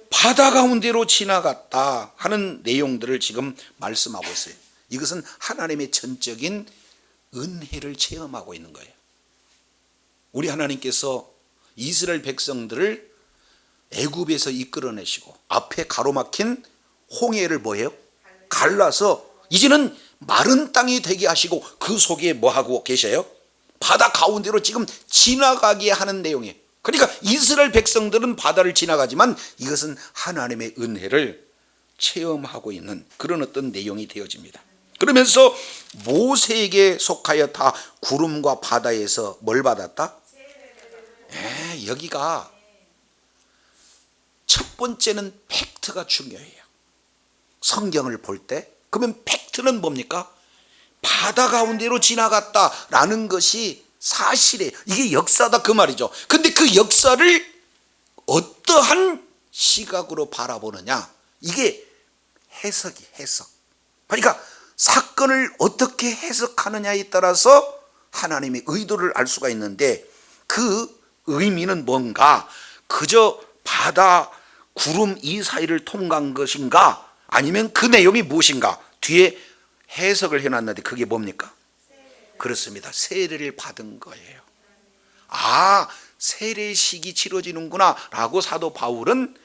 바다 가운데로 지나갔다 하는 내용들을 지금 말씀하고 있어요. 이것은 하나님의 전적인 은혜를 체험하고 있는 거예요. 우리 하나님께서 이스라엘 백성들을 애굽에서 이끌어내시고 앞에 가로막힌 홍해를 뭐예요? 갈라서 이제는 마른 땅이 되게 하시고 그 속에 뭐하고 계셔요? 바다 가운데로 지금 지나가게 하는 내용이에요. 그러니까 이스라엘 백성들은 바다를 지나가지만 이것은 하나님의 은혜를 체험하고 있는 그런 어떤 내용이 되어집니다. 그러면서 모세에게 속하여 다 구름과 바다에서 뭘 받았다? 여기가 첫 번째는 팩트가 중요해요. 성경을 볼 때 그러면 팩트는 뭡니까? 바다 가운데로 지나갔다라는 것이 사실이에요. 이게 역사다 그 말이죠. 근데 그 역사를 어떠한 시각으로 바라보느냐, 이게 해석. 그러니까 사건을 어떻게 해석하느냐에 따라서 하나님의 의도를 알 수가 있는데, 그 의미는 뭔가? 그저 바다 구름 이 사이를 통과한 것인가? 아니면 그 내용이 무엇인가? 뒤에 해석을 해놨는데 그게 뭡니까? 그렇습니다. 세례를 받은 거예요. 아, 세례식이 치러지는구나 라고 사도 바울은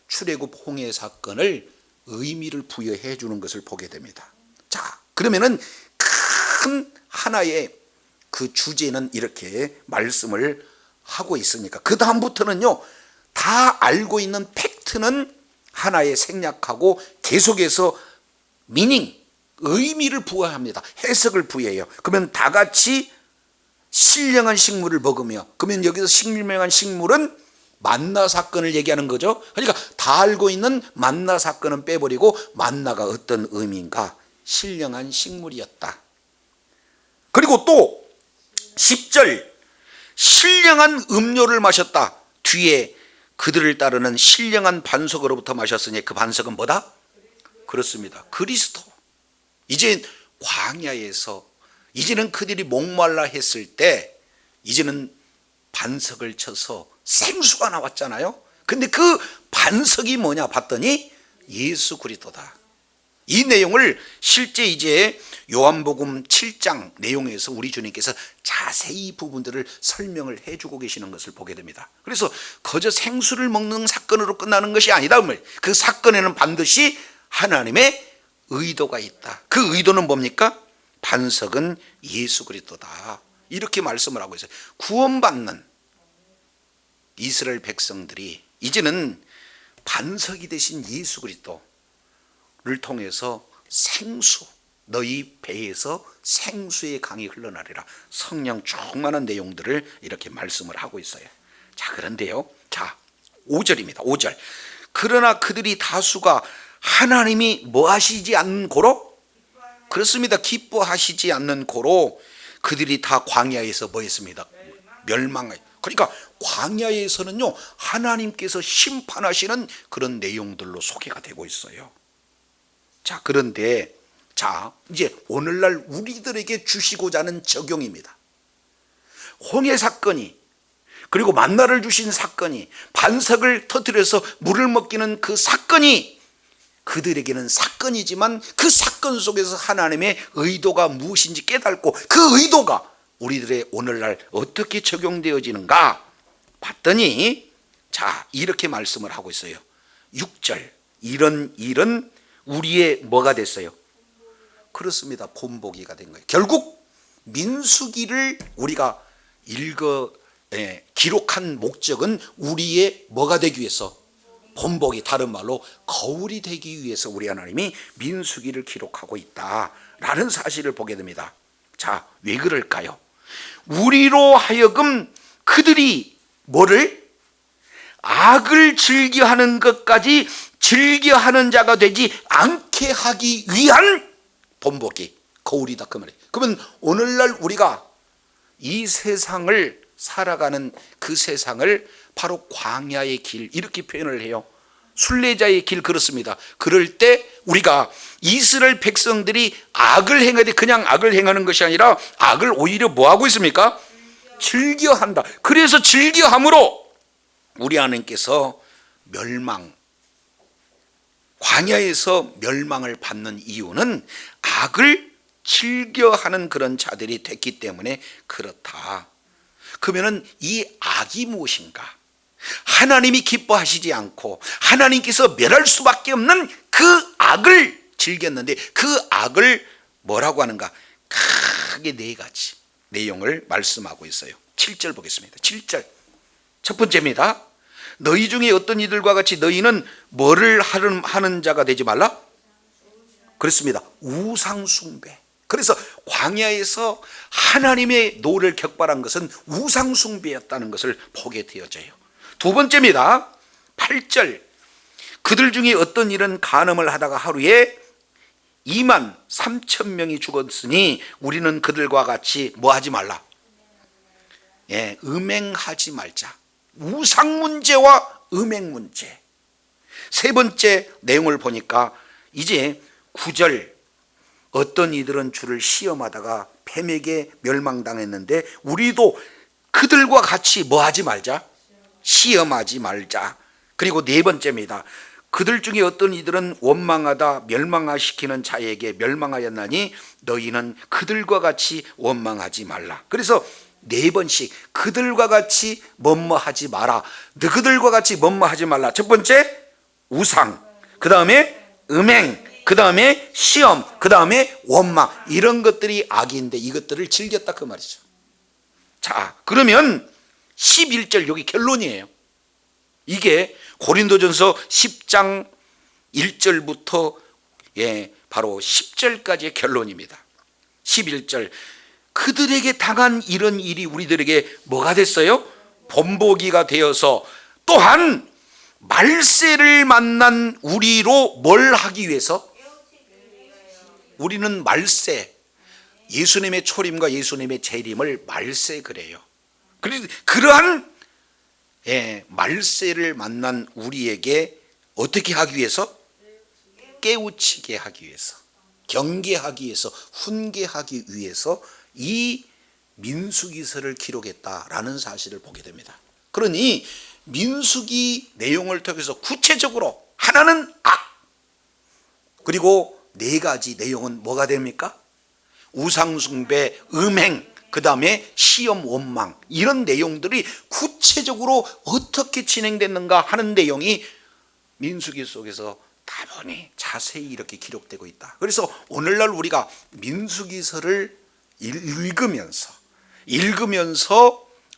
출애굽 홍해 사건을 의미를 부여해 주는 것을 보게 됩니다. 자, 그러면은 큰 하나의 그 주제는 이렇게 말씀을 하고 있으니까 그 다음부터는요, 다 알고 있는 팩트는 하나의 생략하고 계속해서 미닝, 의미를 부여합니다. 해석을 부여해요. 그러면 다 같이 신령한 식물을 먹으며, 그러면 여기서 신령한 식물은 만나 사건을 얘기하는 거죠. 그러니까 다 알고 있는 만나 사건은 빼버리고 만나가 어떤 의미인가? 신령한 식물이었다. 그리고 또 10절 신령한 음료를 마셨다. 뒤에 그들을 따르는 신령한 반석으로부터 마셨으니 그 반석은 뭐다? 그렇습니다. 그리스도. 이제 광야에서 이제는 그들이 목말라 했을 때 이제는 반석을 쳐서 생수가 나왔잖아요. 근데 그 반석이 뭐냐 봤더니 예수 그리스도다. 이 내용을 실제 이제 요한복음 7장 내용에서 우리 주님께서 자세히 부분들을 설명을 해주고 계시는 것을 보게 됩니다. 그래서 거저 생수를 먹는 사건으로 끝나는 것이 아니다. 그 사건에는 반드시 하나님의 의도가 있다. 그 의도는 뭡니까? 반석은 예수 그리스도다. 이렇게 말씀을 하고 있어요. 구원받는 이스라엘 백성들이 이제는 반석이 되신 예수 그리스도를 통해서 생수, 너희 배에서 생수의 강이 흘러나리라. 성령 충만한 내용들을 이렇게 말씀을 하고 있어요. 자, 그런데요, 자 5절입니다. 5절. 그러나 그들이 다수가 하나님이 뭐 하시지 않는 고로? 그렇습니다. 기뻐하시지 않는 고로 그들이 다 광야에서 뭐 했습니다? 멸망해. 그러니까 광야에서는요, 하나님께서 심판하시는 그런 내용들로 소개가 되고 있어요. 자, 그런데 자, 이제 오늘날 우리들에게 주시고자 하는 적용입니다. 홍해 사건이, 그리고 만나를 주신 사건이, 반석을 터뜨려서 물을 먹이는 그 사건이 그들에게는 사건이지만 그 사건 속에서 하나님의 의도가 무엇인지 깨닫고 그 의도가 우리들의 오늘날 어떻게 적용되어지는가 봤더니, 자, 이렇게 말씀을 하고 있어요. 6절. 이런 일은 우리의 뭐가 됐어요? 그렇습니다. 본보기가 된 거예요. 결국 민수기를 우리가 기록한 목적은 우리의 뭐가 되기 위해서? 본보기, 다른 말로 거울이 되기 위해서 우리 하나님이 민수기를 기록하고 있다라는 사실을 보게 됩니다. 자, 왜 그럴까요? 우리로 하여금 그들이 뭐를? 악을 즐겨하는 것까지 즐겨하는 자가 되지 않게 하기 위한 본보기, 거울이다 그 말이에요. 그러면 오늘날 우리가 이 세상을 살아가는 그 세상을 바로 광야의 길, 이렇게 표현을 해요. 순례자의 길, 그렇습니다. 그럴 때 우리가 이스라엘 백성들이 악을 행하되 그냥 악을 행하는 것이 아니라 악을 오히려 뭐 하고 있습니까? 즐겨한다. 그래서 즐겨함으로 우리 하나님께서 광야에서 멸망을 받는 이유는 악을 즐겨하는 그런 자들이 됐기 때문에 그렇다. 그러면 이 악이 무엇인가? 하나님이 기뻐하시지 않고 하나님께서 멸할 수밖에 없는 그 악을 즐겼는데 그 악을 뭐라고 하는가? 크게 네 가지 내용을 말씀하고 있어요. 7절 보겠습니다. 7절 첫 번째입니다. 너희 중에 어떤 이들과 같이 너희는 뭐를 하는 자가 되지 말라? 그렇습니다. 우상 숭배. 그래서 광야에서 하나님의 노를 격발한 것은 우상 숭배였다는 것을 보게 되어져요. 두 번째입니다. 8절. 그들 중에 어떤 일은 간음을 하다가 하루에 2만 3천 명이 죽었으니 우리는 그들과 같이 뭐 하지 말라? 음행하지 말자. 우상 문제와 음행 문제. 세 번째 내용을 보니까 이제 9절. 어떤 이들은 주를 시험하다가 뱀에게 멸망당했는데 우리도 그들과 같이 뭐 하지 말자? 시험하지 말자. 그리고 네 번째입니다. 그들 중에 어떤 이들은 원망하다 멸망시키는 자에게 멸망하였나니 너희는 그들과 같이 원망하지 말라. 그래서 4번씩 그들과 같이 뭐뭐하지 마라. 그들과 같이 뭐뭐하지 말라. 첫 번째 우상, 그 다음에 음행, 그 다음에 시험, 그 다음에 원망. 이런 것들이 악인데 이것들을 즐겼다 그 말이죠. 자, 그러면 11절 여기 결론이에요. 이게 고린도전서 10장 1절부터 바로 10절까지의 결론입니다. 11절 그들에게 당한 이런 일이 우리들에게 뭐가 됐어요? 본보기가 되어서 또한 말세를 만난 우리로 뭘 하기 위해서? 우리는 말세, 예수님의 초림과 예수님의 재림을 말세 그래요. 그러한 말세를 만난 우리에게 어떻게 하기 위해서? 깨우치게 하기 위해서, 경계하기 위해서, 훈계하기 위해서 이 민수기서를 기록했다라는 사실을 보게 됩니다. 그러니 민수기 내용을 통해서 구체적으로 하나는 악, 그리고 4가지 내용은 뭐가 됩니까? 우상숭배, 음행, 그 다음에 시험, 원망, 이런 내용들이 구체적으로 어떻게 진행됐는가 하는 내용이 민수기 속에서 다분히 자세히 이렇게 기록되고 있다. 그래서 오늘날 우리가 민수기서를 읽으면서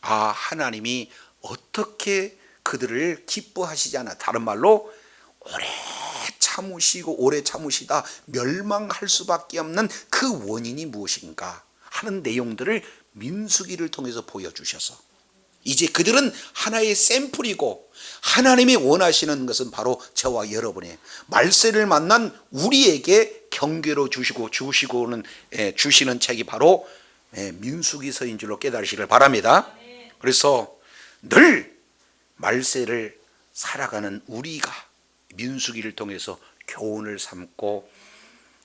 하나님이 어떻게 그들을 기뻐하시지 않아, 다른 말로 오래 참으시다 멸망할 수밖에 없는 그 원인이 무엇인가 하는 내용들을 민수기를 통해서 보여주셔서 이제 그들은 하나의 샘플이고 하나님이 원하시는 것은 바로 저와 여러분의 말세를 만난 우리에게 경계로 주시는 책이 바로 민수기서인 줄로 깨달으시길 바랍니다. 그래서 늘 말세를 살아가는 우리가 민수기를 통해서 교훈을 삼고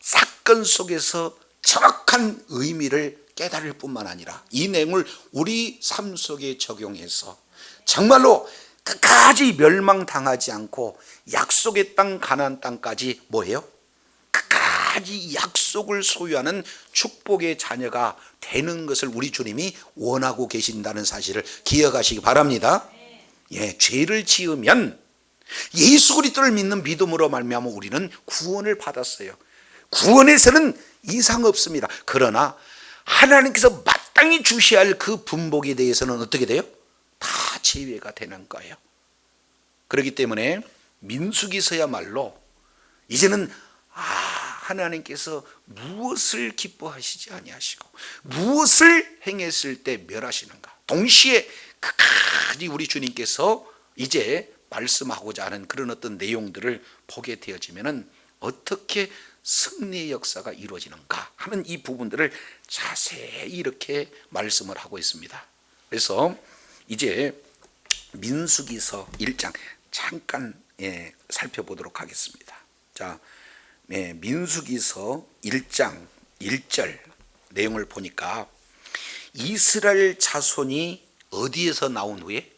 사건 속에서 정확한 의미를 깨달을 뿐만 아니라 이 내용을 우리 삶 속에 적용해서 정말로 끝까지 멸망당하지 않고 약속의 땅 가나안 땅까지 뭐예요? 끝까지 약속을 소유하는 축복의 자녀가 되는 것을 우리 주님이 원하고 계신다는 사실을 기억하시기 바랍니다. 죄를 지으면 예수 그리스도를 믿는 믿음으로 말미암아 우리는 구원을 받았어요. 구원에서는 이상 없습니다. 그러나 하나님께서 마땅히 주셔야 할 그 분복에 대해서는 어떻게 돼요? 다 제외가 되는 거예요. 그렇기 때문에 민수기서야말로 이제는 하나님께서 무엇을 기뻐하시지 아니하시고 무엇을 행했을 때 멸하시는가, 동시에 끝까지 우리 주님께서 이제 말씀하고자 하는 그런 어떤 내용들을 보게 되어지면은 어떻게 승리의 역사가 이루어지는가 하는 이 부분들을 자세히 이렇게 말씀을 하고 있습니다. 그래서 이제 민수기서 1장 잠깐 살펴보도록 하겠습니다. 자, 민수기서 1장 1절 내용을 보니까 이스라엘 자손이 어디에서 나온 후에?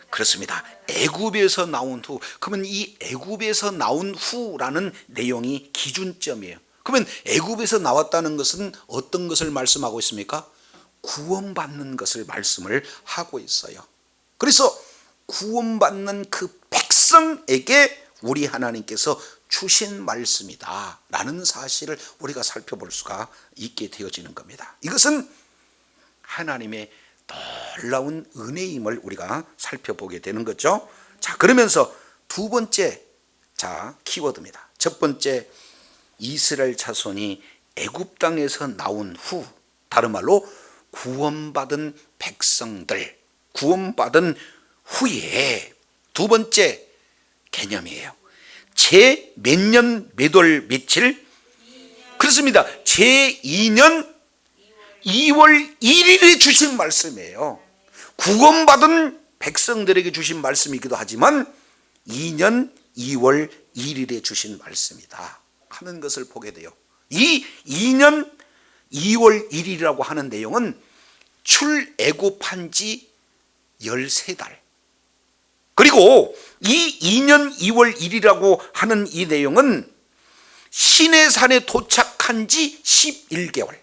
그렇습니다. 애굽에서 나온 후. 그러면 이 애굽에서 나온 후라는 내용이 기준점이에요. 그러면 애굽에서 나왔다는 것은 어떤 것을 말씀하고 있습니까? 구원받는 것을 말씀을 하고 있어요. 그래서 구원받는 그 백성에게 우리 하나님께서 주신 말씀이다 라는 사실을 우리가 살펴볼 수가 있게 되어지는 겁니다. 이것은 하나님의 놀라운 은혜임을 우리가 살펴보게 되는 거죠. 자, 그러면서 두 번째 키워드입니다. 첫 번째, 이스라엘 자손이 애굽 땅에서 나온 후, 다른 말로 구원받은 백성들, 구원받은 후에 두 번째 개념이에요. 제 몇 년 몇 월 며칠? 그렇습니다. 제 2년 2월 1일에 주신 말씀이에요. 구원받은 백성들에게 주신 말씀이기도 하지만 2년 2월 1일에 주신 말씀이다 하는 것을 보게 돼요. 이 2년 2월 1일이라고 하는 내용은 출애굽한 지 13달, 그리고 그리고 이 2년 2월 1일이라고 하는 이 내용은 시내산에 도착한 지 11개월,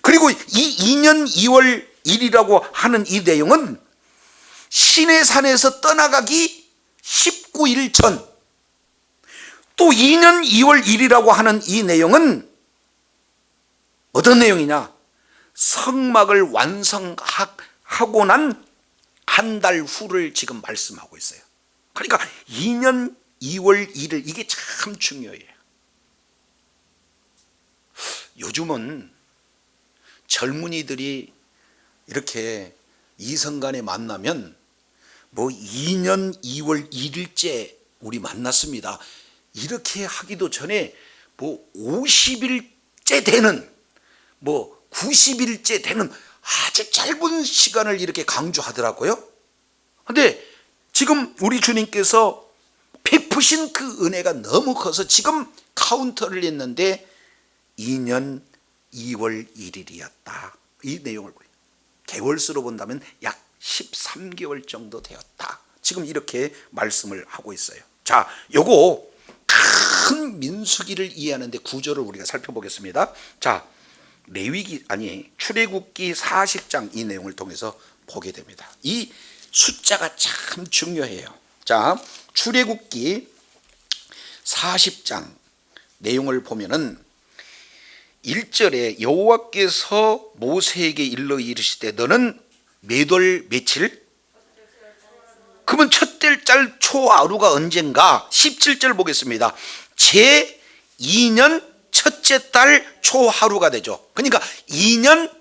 그리고 이 2년 2월 1일이라고 하는 이 내용은 시내산에서 떠나가기 19일 전, 또 2년 2월 1일이라고 하는 이 내용은 어떤 내용이냐? 성막을 완성하고 난 한 달 후를 지금 말씀하고 있어요. 그러니까 2년 2월 1일, 이게 참 중요해요. 요즘은 젊은이들이 이렇게 이성간에 만나면 뭐 2년 2월 1일째 우리 만났습니다, 이렇게 하기도 전에 뭐 50일째 되는, 뭐 90일째 되는 아주 짧은 시간을 이렇게 강조하더라고요. 그런데 지금 우리 주님께서 베푸신 그 은혜가 너무 커서 지금 카운터를 했는데 2년 2월 1일이었다. 이 내용을 보여요. 개월수로 본다면 약 13개월 정도 되었다. 지금 이렇게 말씀을 하고 있어요. 자, 요거 큰 민수기를 이해하는데 구조를 우리가 살펴보겠습니다. 자, 출애굽기 40장 이 내용을 통해서 보게 됩니다. 이 숫자가 참 중요해요. 자, 출애굽기 40장 내용을 보면은 1절에 여호와께서 모세에게 일러 이르시되 너는 몇 월 며칠? 그러면 첫째 달 초하루가 언젠가? 17절 보겠습니다. 제 2년 첫째 달 초하루가 되죠. 그러니까 2년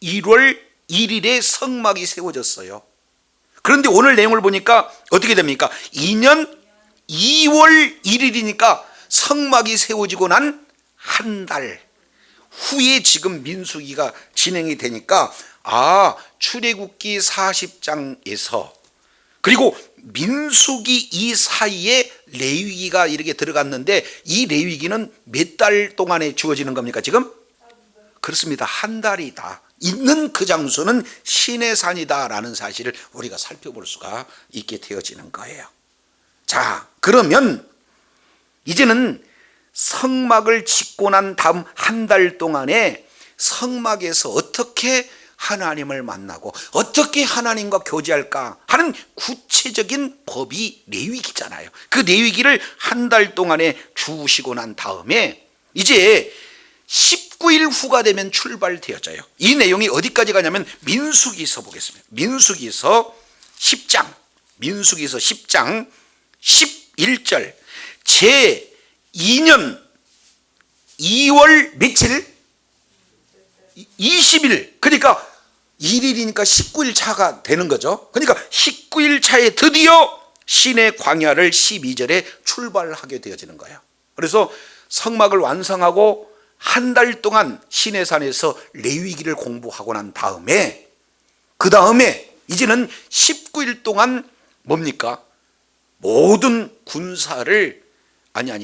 1월 1일에 성막이 세워졌어요. 그런데 오늘 내용을 보니까 어떻게 됩니까? 2년 2월 1일이니까 성막이 세워지고 난 한 달 후에 지금 민수기가 진행이 되니까, 출애굽기 40장에서 그리고 민수기 이 사이에 레위기가 이렇게 들어갔는데, 이 레위기는 몇 달 동안에 주어지는 겁니까 지금? 그렇습니다. 한 달이다. 있는 그 장소는 시내산이다라는 사실을 우리가 살펴볼 수가 있게 되어지는 거예요. 자, 그러면 이제는 성막을 짓고 난 다음 한 달 동안에 성막에서 어떻게 하나님을 만나고 어떻게 하나님과 교제할까 하는 구체적인 법이 레위기잖아요. 그 레위기를 한 달 동안에 주시고 난 다음에 이제 19일 후가 되면 출발되어져요. 이 내용이 어디까지 가냐면 민수기서 보겠습니다. 민수기서 10장 11절 제 2년 2월 며칠? 20일. 그러니까 1일이니까 19일 차가 되는 거죠. 그러니까 19일 차에 드디어 시내 광야를 12절에 출발하게 되어지는 거예요. 그래서 성막을 완성하고 한 달 동안 시내산에서 레위기를 공부하고 난 다음에, 그 다음에 이제는 19일 동안 뭡니까? 모든 군사를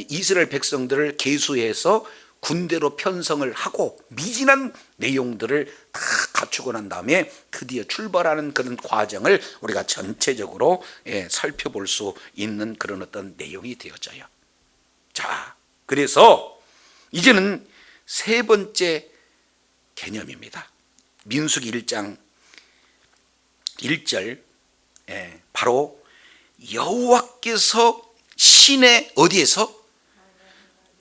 이스라엘 백성들을 계수해서 군대로 편성을 하고 미진한 내용들을 다 갖추고 난 다음에 드디어 출발하는 그런 과정을 우리가 전체적으로 살펴볼 수 있는 그런 어떤 내용이 되어져요. 자, 그래서 이제는 세 번째 개념입니다. 민수기 1장 1절, 바로 여호와께서 시내 어디에서?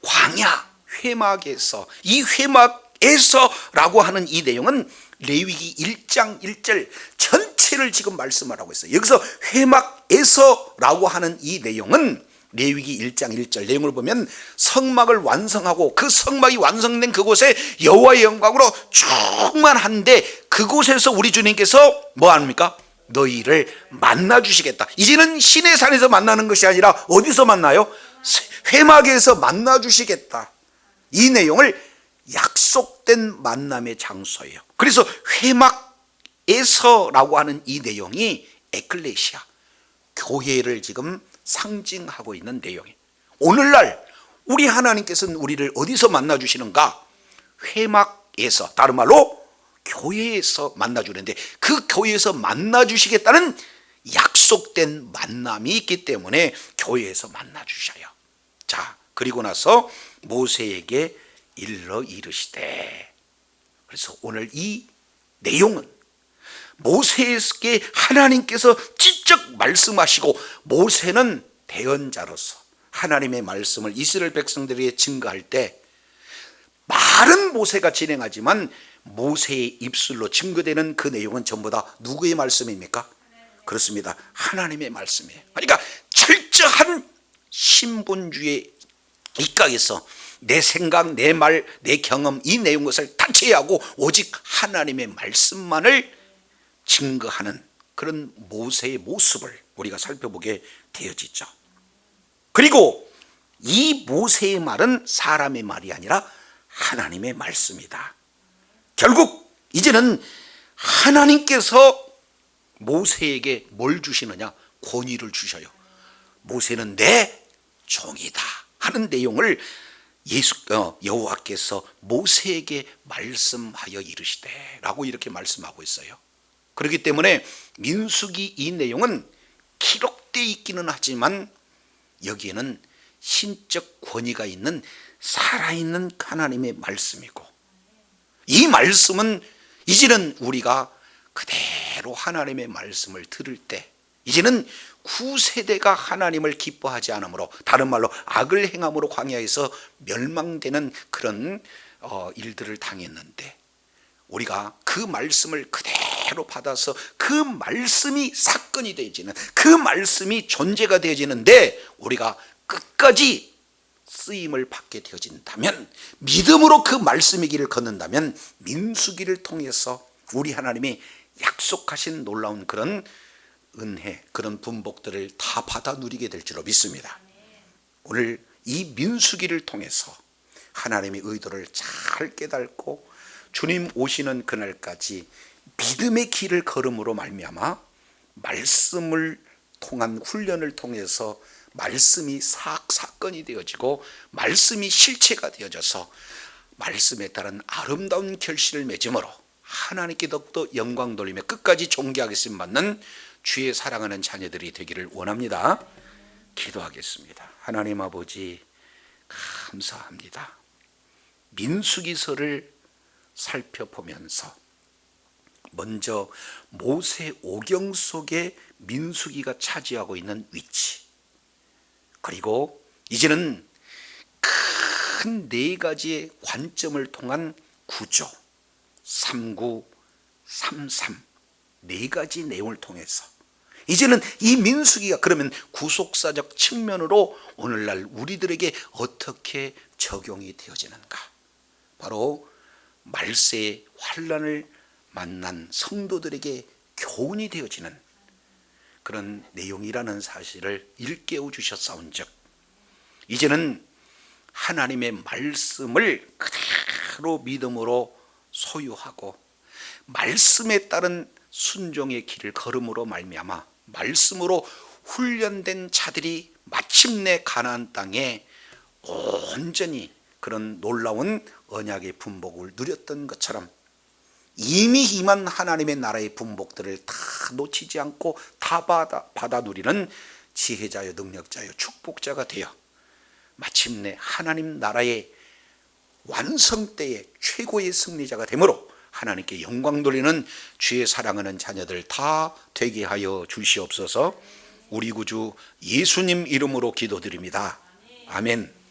광야 회막에서, 이 회막에서라고 하는 이 내용은 레위기 1장 1절 전체를 지금 말씀을 하고 있어요. 여기서 회막에서라고 하는 이 내용은 레위기 1장 1절 내용을 보면 성막을 완성하고 그 성막이 완성된 그곳에 여호와의 영광으로 충만한데, 그곳에서 우리 주님께서 뭐 합니까? 너희를 만나 주시겠다. 이제는 시내산에서 만나는 것이 아니라 어디서 만나요? 회막에서 만나 주시겠다. 이 내용을 약속된 만남의 장소예요. 그래서 회막에서라고 하는 이 내용이 에클레시아, 교회를 지금 상징하고 있는 내용이에요. 오늘날 우리 하나님께서는 우리를 어디서 만나 주시는가? 회막에서, 다른 말로 교회에서 만나 주는데, 그 교회에서 만나 주시겠다는 약속된 만남이 있기 때문에 교회에서 만나 주셔요. 자, 그리고 나서 모세에게 일러 이르시되, 그래서 오늘 이 내용은 모세에게 하나님께서 직접 말씀하시고, 모세는 대언자로서 하나님의 말씀을 이스라엘 백성들에게 증거할 때 말은 모세가 진행하지만 모세의 입술로 증거되는 그 내용은 전부 다 누구의 말씀입니까? 그렇습니다. 하나님의 말씀이에요. 그러니까 철저한 신본주의 입각에서 내 생각, 내 말, 내 경험, 이 내용 것을 다 제외하고 오직 하나님의 말씀만을 증거하는 그런 모세의 모습을 우리가 살펴보게 되어지죠. 그리고 이 모세의 말은 사람의 말이 아니라 하나님의 말씀이다. 결국 이제는 하나님께서 모세에게 뭘 주시느냐? 권위를 주셔요. 모세는 내 종이다 하는 내용을 여호와께서 모세에게 말씀하여 이르시되 라고 이렇게 말씀하고 있어요. 그렇기 때문에 민수기 이 내용은 기록되어 있기는 하지만 여기에는 신적 권위가 있는 살아있는 하나님의 말씀이고, 이 말씀은 이제는 우리가 그대로 하나님의 말씀을 들을 때, 이제는 구세대가 하나님을 기뻐하지 않으므로, 다른 말로 악을 행함으로 광야에서 멸망되는 그런 일들을 당했는데, 우리가 그 말씀을 그대로 받아서 그 말씀이 사건이 되어지는, 그 말씀이 존재가 되어지는데 우리가 끝까지 쓰임을 받게 되어진다면, 믿음으로 그 말씀의 길을 걷는다면 민수기를 통해서 우리 하나님이 약속하신 놀라운 그런 은혜, 그런 분복들을 다 받아 누리게 될 줄로 믿습니다. 오늘 이 민수기를 통해서 하나님의 의도를 잘 깨닫고 주님 오시는 그날까지 믿음의 길을 걸음으로 말미암아 말씀을 통한 훈련을 통해서 말씀이 사건이 되어지고 말씀이 실체가 되어져서 말씀에 따른 아름다운 결실을 맺음으로 하나님께 더욱더 영광 돌리며 끝까지 존귀하겠음 받는 주의 사랑하는 자녀들이 되기를 원합니다. 기도하겠습니다. 하나님 아버지, 감사합니다. 민수기서를 살펴보면서 먼저 모세 오경 속에 민수기가 차지하고 있는 위치, 그리고 이제는 큰 네 가지의 관점을 통한 구조, 39, 33, 네 가지 내용을 통해서 이제는 이 민수기가 그러면 구속사적 측면으로 오늘날 우리들에게 어떻게 적용이 되어지는가? 바로 말세의 환난을 만난 성도들에게 교훈이 되어지는 그런 내용이라는 사실을 일깨워 주셨사온즉, 이제는 하나님의 말씀을 그대로 믿음으로 소유하고 말씀에 따른 순종의 길을 걸음으로 말미암아 말씀으로 훈련된 자들이 마침내 가나안 땅에 온전히 그런 놀라운 언약의 분복을 누렸던 것처럼 이미 임한 하나님의 나라의 분복들을 다 놓치지 않고 다 받아 누리는 지혜자요 능력자요 축복자가 되어 마침내 하나님 나라의 완성때의 최고의 승리자가 되므로 하나님께 영광 돌리는 주의 사랑하는 자녀들 다 되게 하여 주시옵소서. 우리 구주 예수님 이름으로 기도드립니다. 아멘.